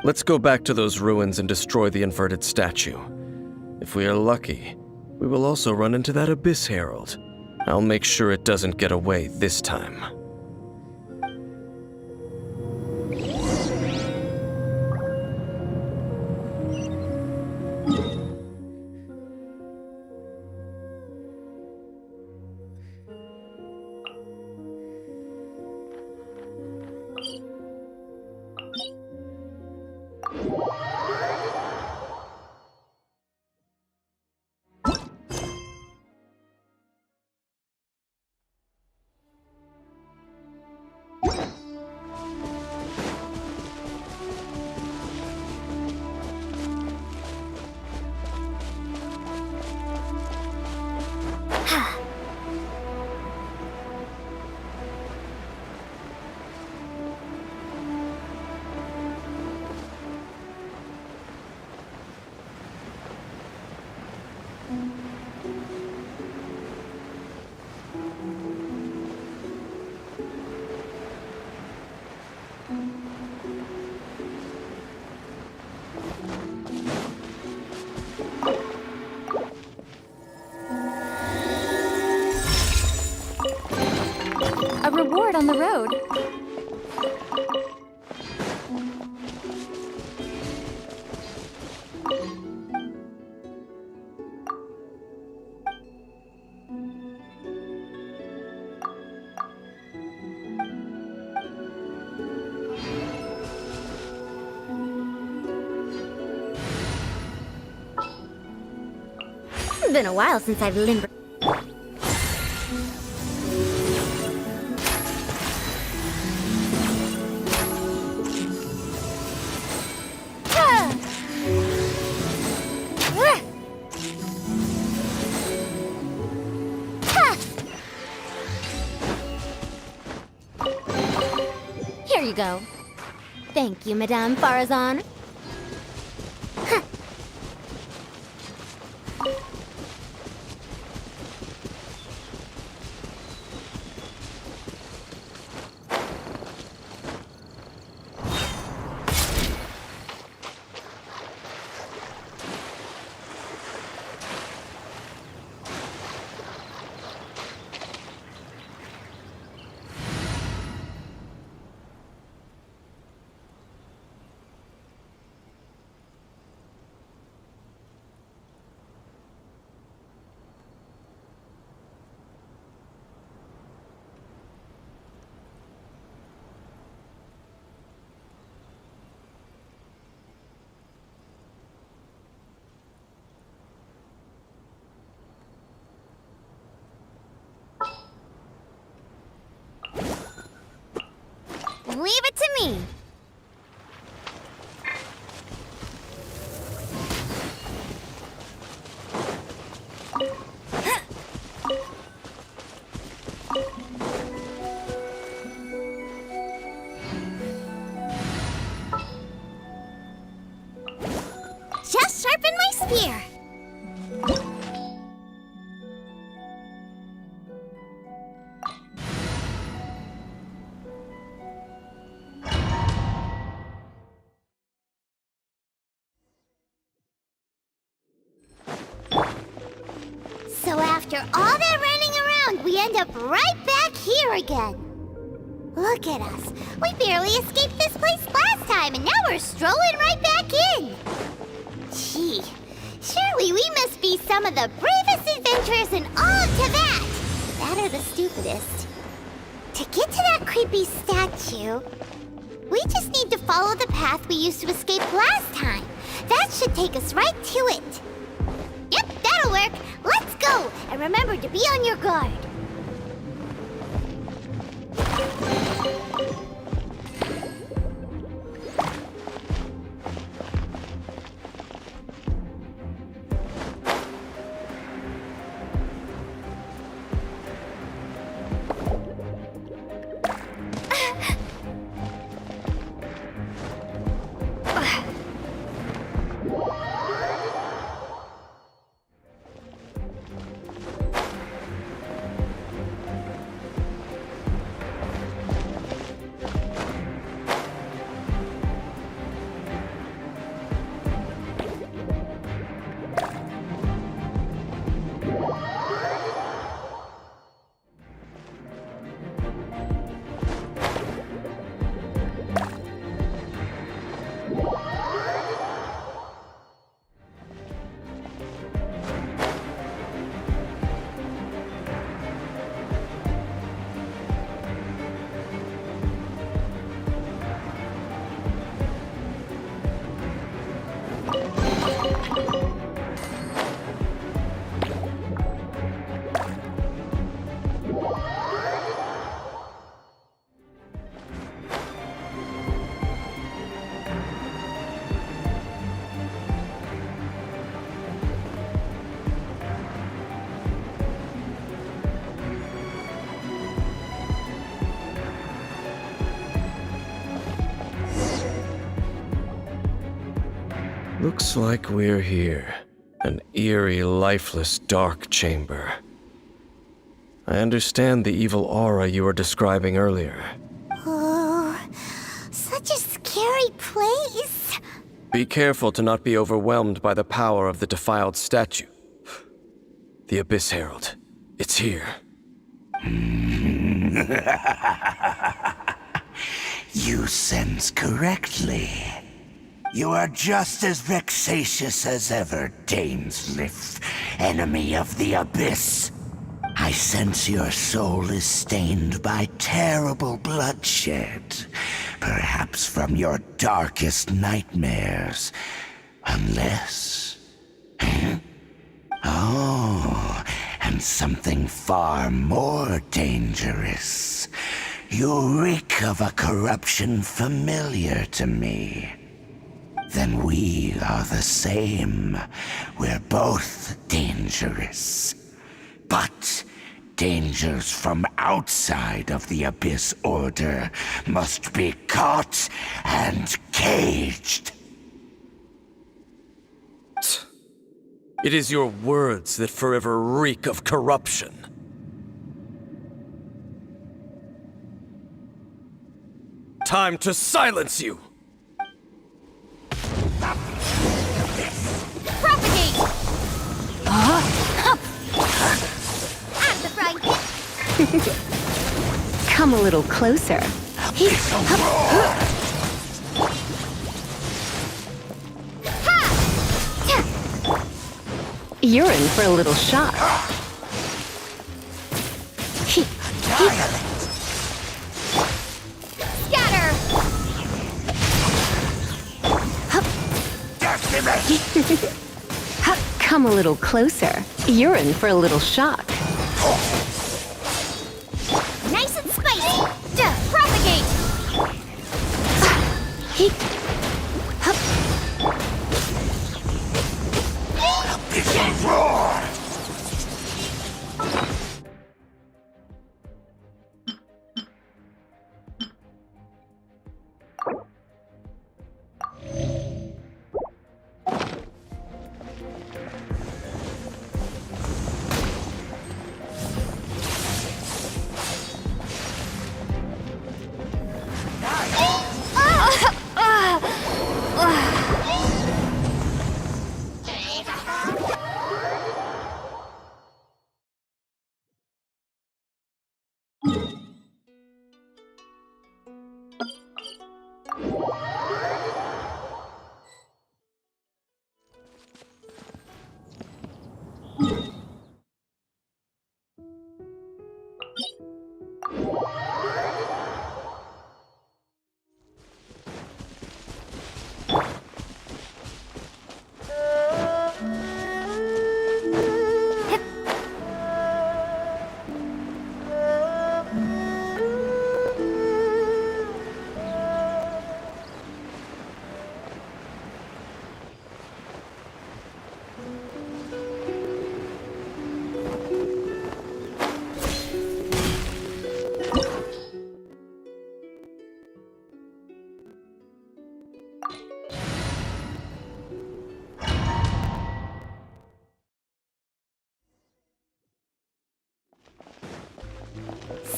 Let's go back to those ruins and destroy the inverted statue. If we are lucky, we will also run into that Abyss Herald. I'll make sure it doesn't get away this time. A reward on the road. It's been a while since I've limbered. Here you go. Thank you, Madame Farazan. Leave it to me. Just sharpen my spear. So after all that running around, we end up right back here again. Look at us. We barely escaped this place last time, and now we're strolling right back in. Gee, Surely we must be some of the bravest adventurers in all of Tibet! That or the stupidest. To get to that creepy statue, we just need to follow the path we used to escape last time. That should take us right to it. Yep, that'll work. Let's go! And remember to be on your guard. Looks like we're here. An eerie, lifeless, dark chamber. I understand the evil aura you were describing earlier. Oh, such a scary place. Be careful to not be overwhelmed by the power of the defiled statue. The Abyss Herald. It's here. You sense correctly. You are just as vexatious as ever, Dainsliff, enemy of the Abyss. I sense your soul is stained by terrible bloodshed, perhaps from your darkest nightmares. Unless... Oh, and something far more dangerous. You reek of a corruption familiar to me. Then we are the same. We're both dangerous. But dangers from outside of the Abyss Order must be caught and caged. It is your words that forever reek of corruption. Time to silence you! Propagate! Out of the frying pan! Come a little closer. You're in for a little shock. Scatter! Come a little closer. You're in for a little shock. Nice and spicy! Propagate! It's a roar!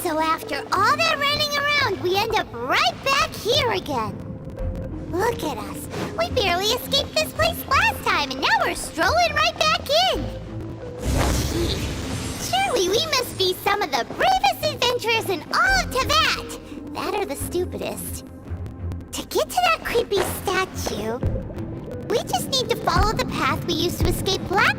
So after all that running around, we end up right back here again. Look at us. We barely escaped this place last time, and now we're strolling right back in. Gee, surely we must be some of the bravest adventurers in all of Tibet. That or the stupidest. To get to that creepy statue, we just need to follow the path we used to escape Black...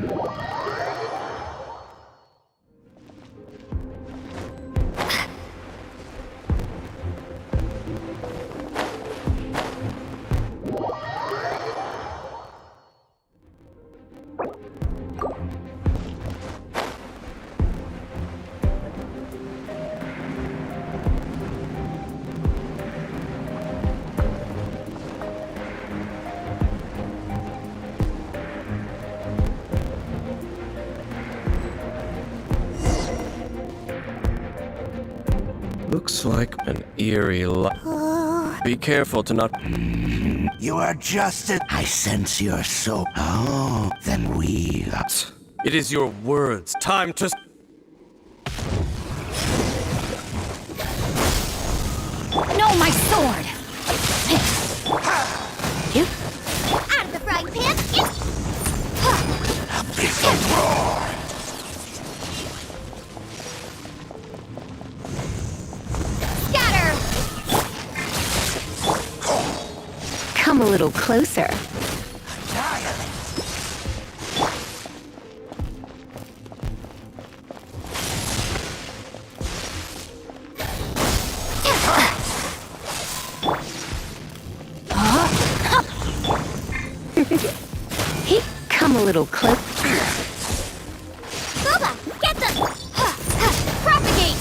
Looks like an eerie light. Be careful to not... You are just as... I sense your soul. Oh, then we... It is your words. Time to... No, my sword! Out of the frying pan! It's a roar! Scatter! Come a little closer. Come a little closer. Boba, get them! Propagate!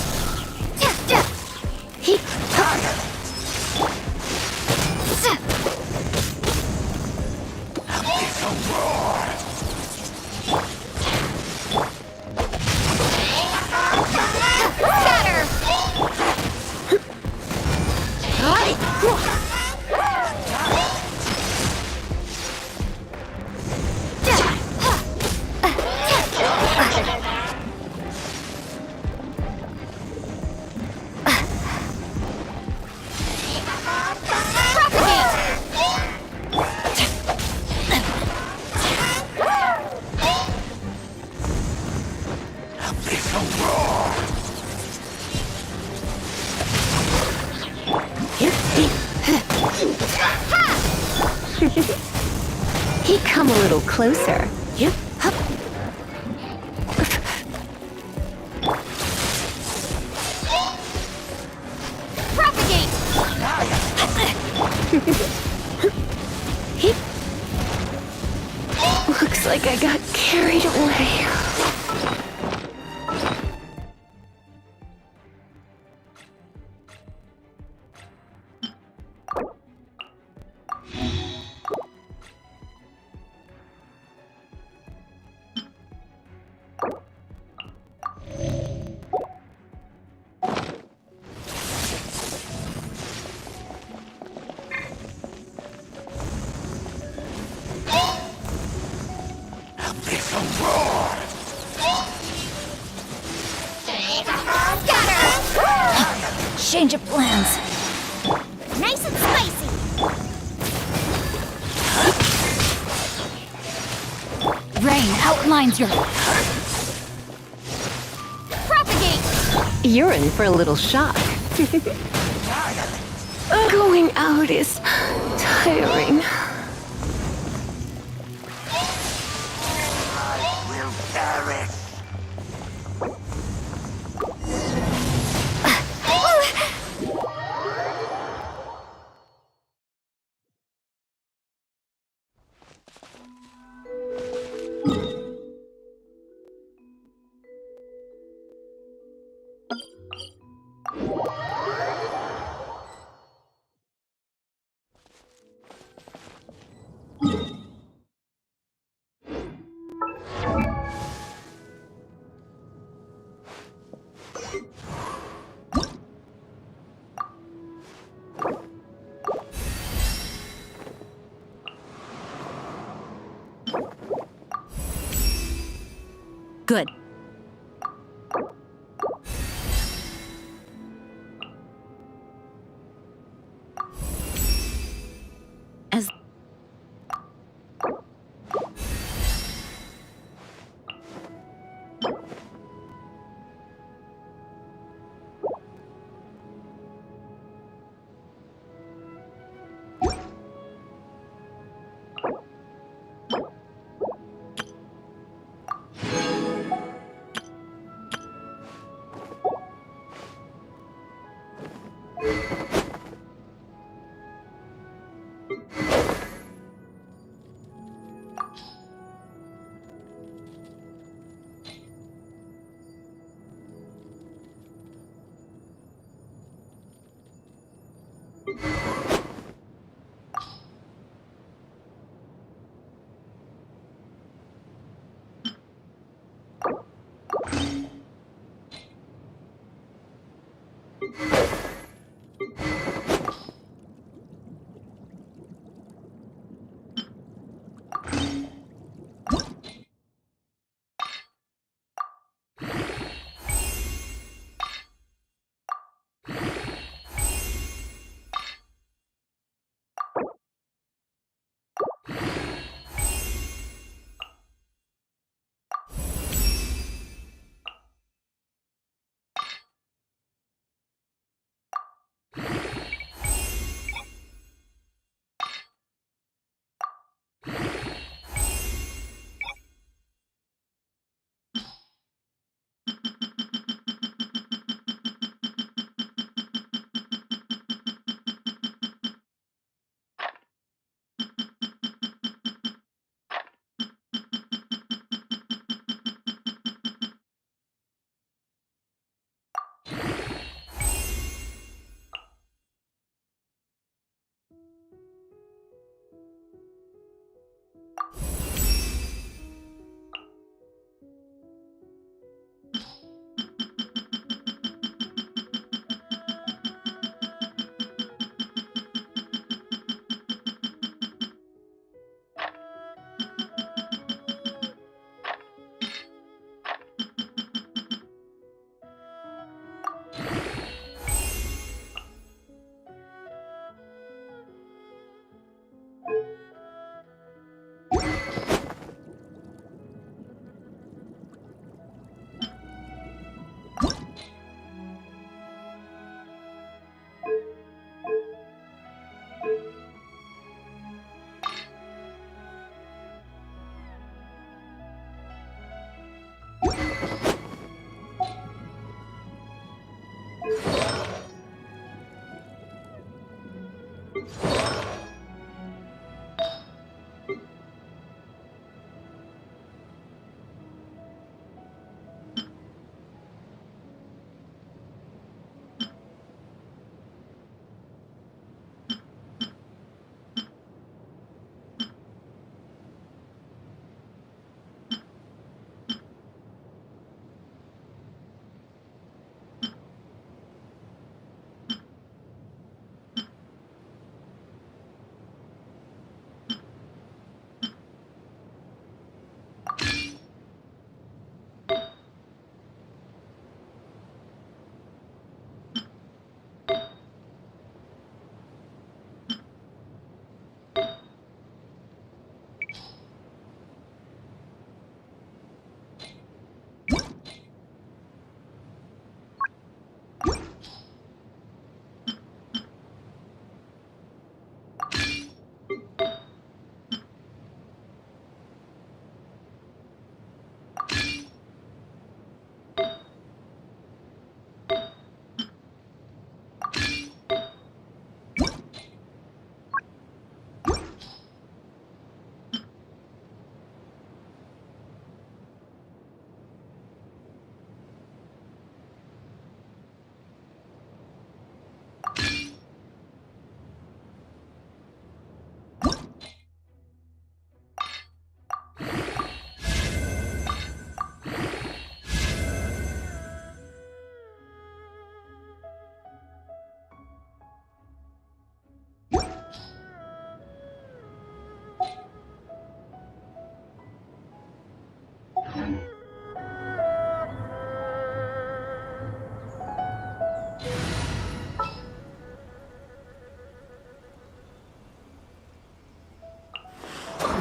Come a little closer. Propagate! Looks like I got carried away. Change of plans. Nice and spicy! Rain outlines your... Propagate! You're in for a little shock. Going out is tiring. We'll perish.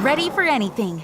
Ready for anything.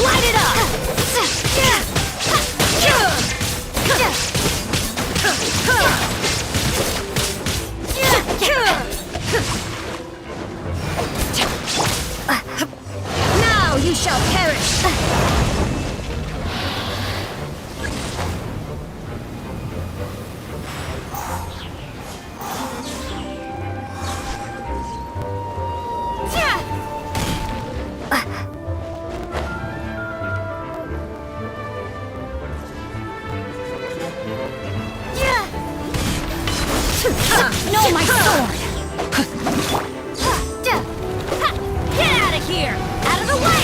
Light it up! Now you shall perish! No, my sword! Get out of here! Out of the way!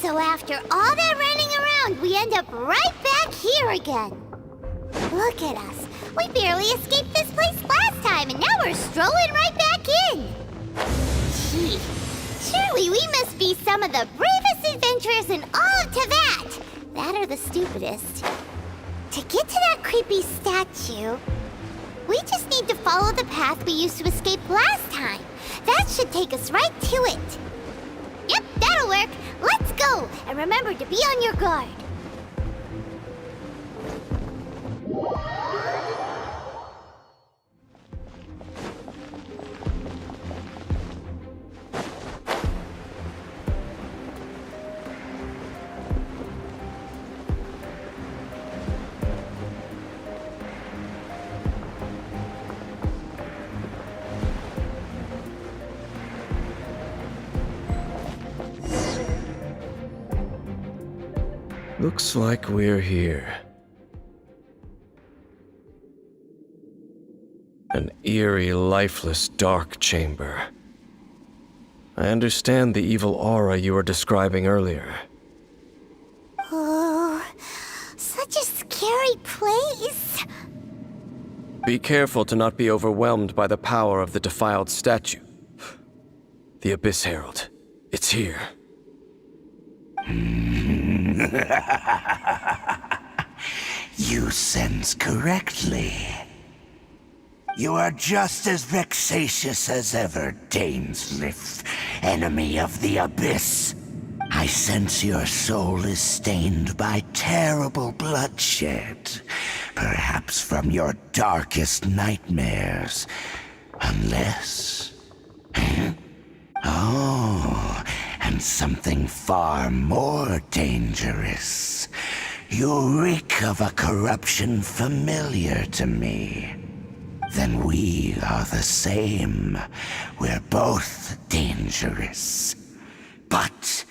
So after all that running around, we end up right back here again. Look at us. We barely escaped this place last time, and now we're strolling right back in. Gee, surely we must be some of the bravest adventurers in all of Teyvat. That or the stupidest. To get to that creepy statue, we just need to follow the path we used to escape last time. That should take us right to it. Yep, that'll work. Let's go, and remember to be on your guard. Looks like we're here. An eerie, lifeless, dark chamber. I understand the evil aura you were describing earlier. Oh, such a scary place. Be careful to not be overwhelmed by the power of the defiled statue. The Abyss Herald. It's here. You sense correctly. You are just as vexatious as ever, Dainsleif, enemy of the Abyss. I sense your soul is stained by terrible bloodshed, perhaps from your darkest nightmares. Unless... Oh, and something far more dangerous. You reek of a corruption familiar to me. Then we are the same. We're both dangerous. But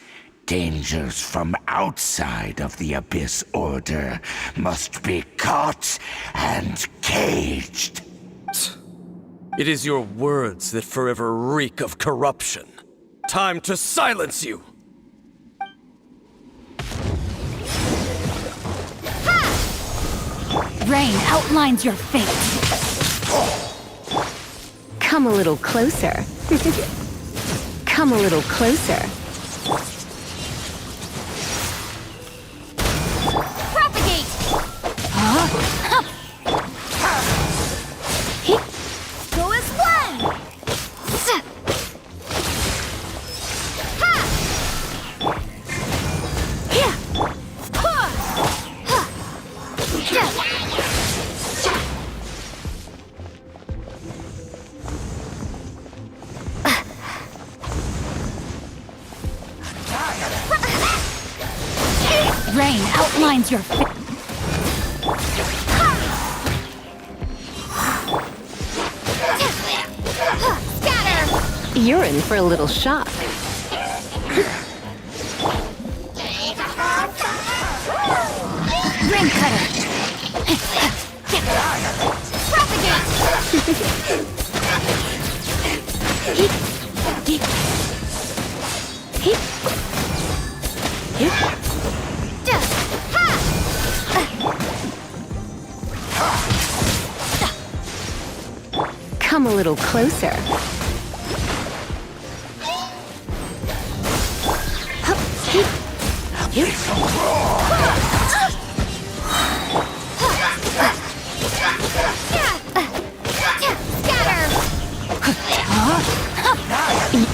dangers from outside of the Abyss Order must be caught and caged. It is your words that forever reek of corruption. Time to silence you! Rain outlines your fate. Come a little closer. Come a little closer. Propagate! Go as one! Rain outlines your fate. Scatter! You're in for a little shock. Ring cutter. Come a little closer.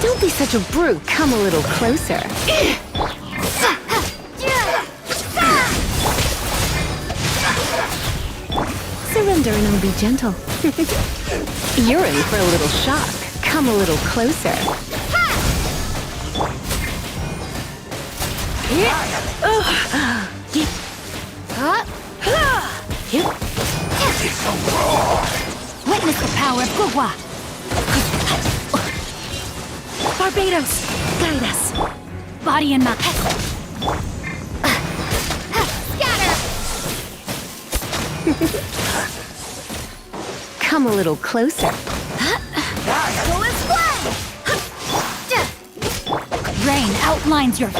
Don't be such a brute. Come a little closer. Surrender and I'll be gentle. You're in for a little shock. Come a little closer. Witness the power of Gugwa. Barbados, guide us. Body and mind. Scatter! Come a little closer. Go as one! Rain outlines your...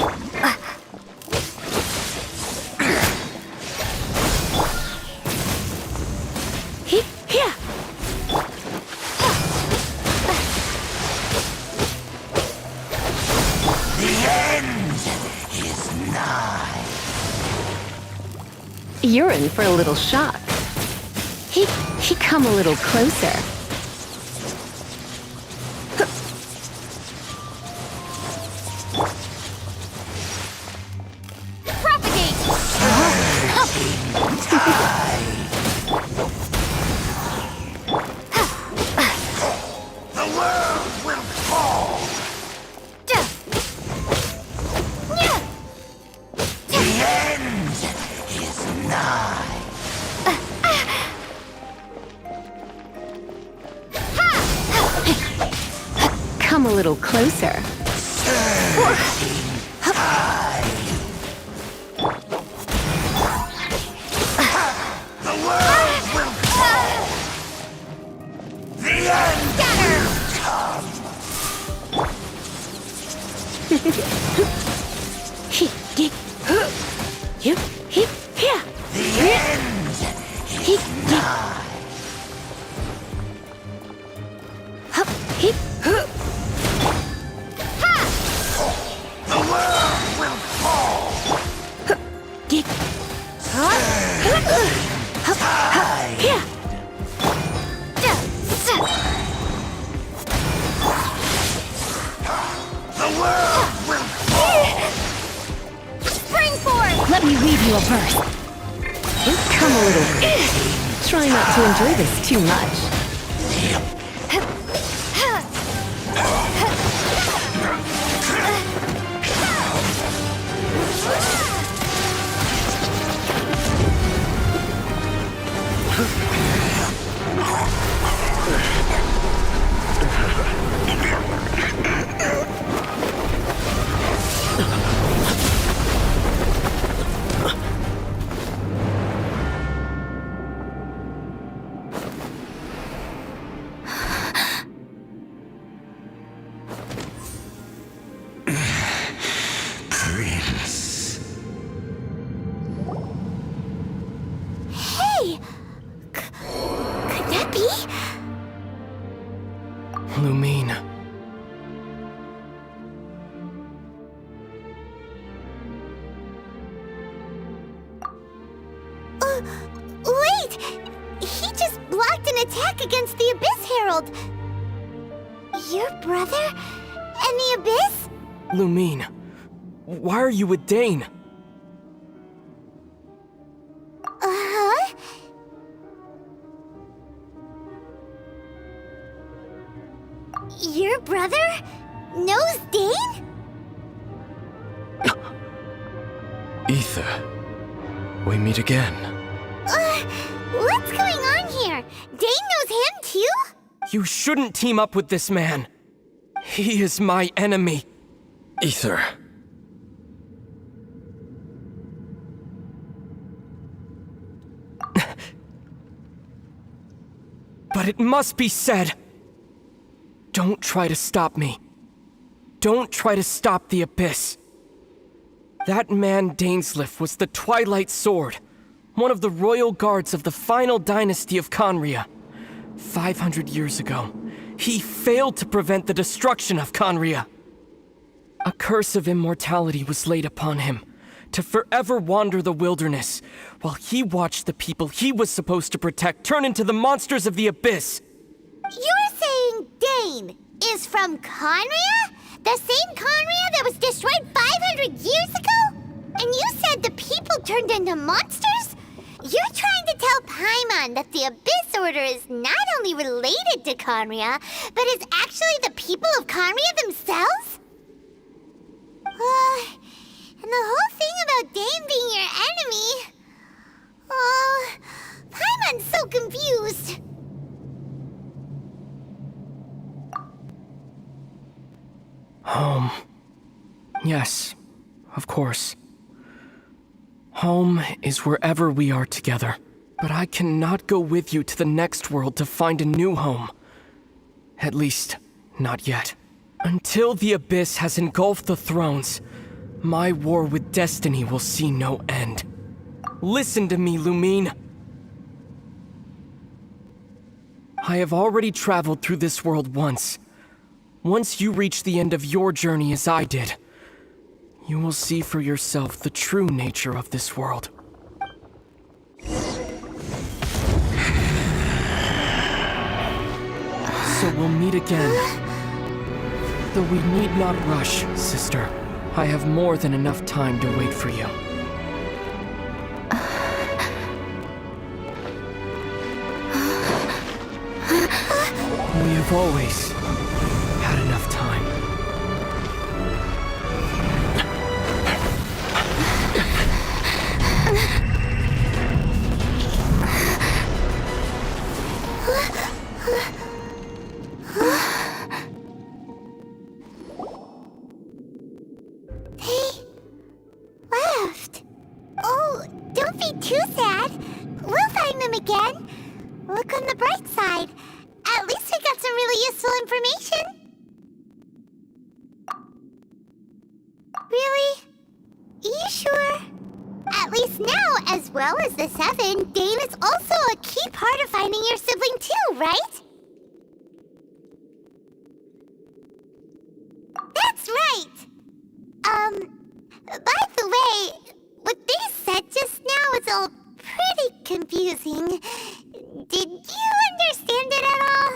You're in for a little shock. He come a little closer. Propagate! The world will fall. The end is nigh. Come a little closer. The world will fall. The end will come. The end is nigh. The world will fall. The world will fall. Spring forth! Let me read you a verse. Come a little. Try not to enjoy this too much. Prince. Hey! Could that be? Lumine. Wait! He just blocked an attack against the Abyss Herald! Your brother? And the Abyss? Lumine. Why are you with Dane? Uh-huh? Your brother knows Dane? Ether, we meet again. What's going on here? Dane knows him too? You shouldn't team up with this man. He is my enemy. Ether. But it must be said. Don't try to stop me. Don't try to stop the Abyss. That man Dainsleif was the Twilight Sword, one of the royal guards of the final dynasty of Conria. 500 years ago, he failed to prevent the destruction of Conria. A curse of immortality was laid upon him, to forever wander the wilderness, while he watched the people he was supposed to protect turn into the monsters of the Abyss. You're saying Dane is from Conria? The same Conria that was destroyed 500 years ago? And you said the people turned into monsters? You're trying to tell Paimon that the Abyss Order is not only related to Conria, but is actually the people of Conria themselves? And the whole thing about Dane being your enemy... Oh, Paimon's so confused. Home. Yes, of course. Home is wherever we are together. But I cannot go with you to the next world to find a new home. At least, not yet. Until the Abyss has engulfed the thrones, my war with destiny will see no end. Listen to me, Lumine. I have already traveled through this world once. Once you reach the end of your journey as I did, you will see for yourself the true nature of this world. So we'll meet again. Though we need not rush, sister. I have more than enough time to wait for you. We have always had enough time. They left. Oh, don't be too sad. We'll find them again. Look on the bright side. At least we got some really useful information. Really? You sure? At least now, as well as the 7, Dane is also a key part of finding your sibling too, right? That's right! By the way, what they said just now is all pretty confusing. Did you understand it at all?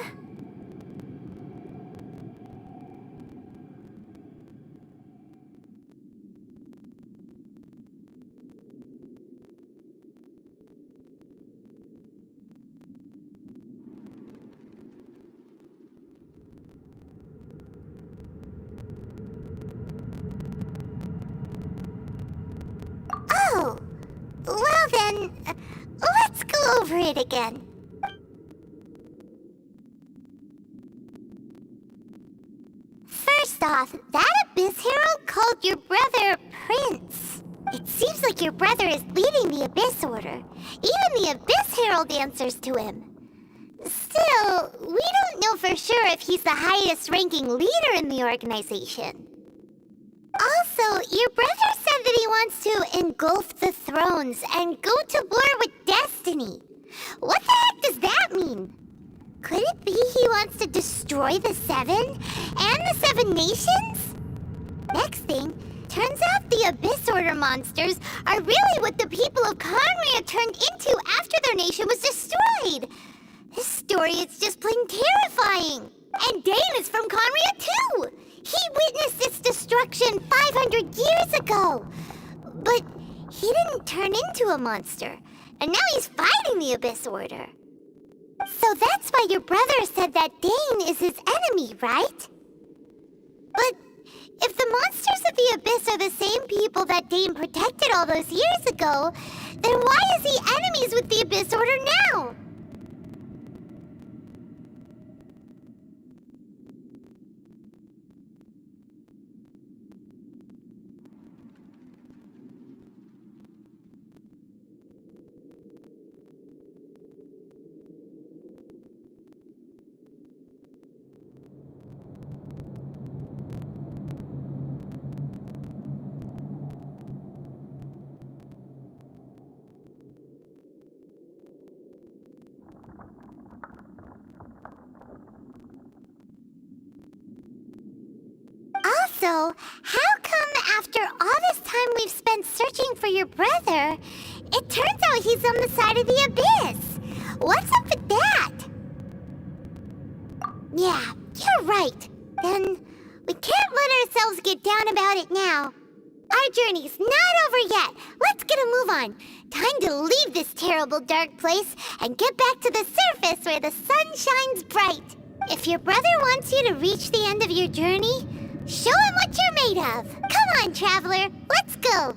Oh, well then, let's go over it again. First off, that Abyss Herald called your brother Prince. It seems like your brother is leading the Abyss Order. Even the Abyss Herald answers to him. Still, we don't know for sure if he's the highest ranking leader in the organization. Also, your brother said that he wants to engulf the thrones and go to war with Destiny. What the heck does that mean? Could it be he wants to destroy the 7 and the 7 nations? Next thing, turns out the Abyss Order monsters are really what the people of Conria turned into after their nation was destroyed. This story is just plain terrifying. And Dane is from Conria too. He witnessed its destruction 500 years ago. But he didn't turn into a monster. And now he's fighting the Abyss Order. So that's why your brother said that Dane is his enemy, right? But if the monsters of the Abyss are the same people that Dane protected all those years ago, then why is he enemies with the Abyss Order now? So, how come after all this time we've spent searching for your brother, it turns out he's on the side of the Abyss? What's up with that? Yeah, you're right. Then we can't let ourselves get down about it now. Our journey's not over yet. Let's get a move on. Time to leave this terrible dark place and get back to the surface where the sun shines bright. If your brother wants you to reach the end of your journey, show him what you're made of. Come on, traveler. Let's go.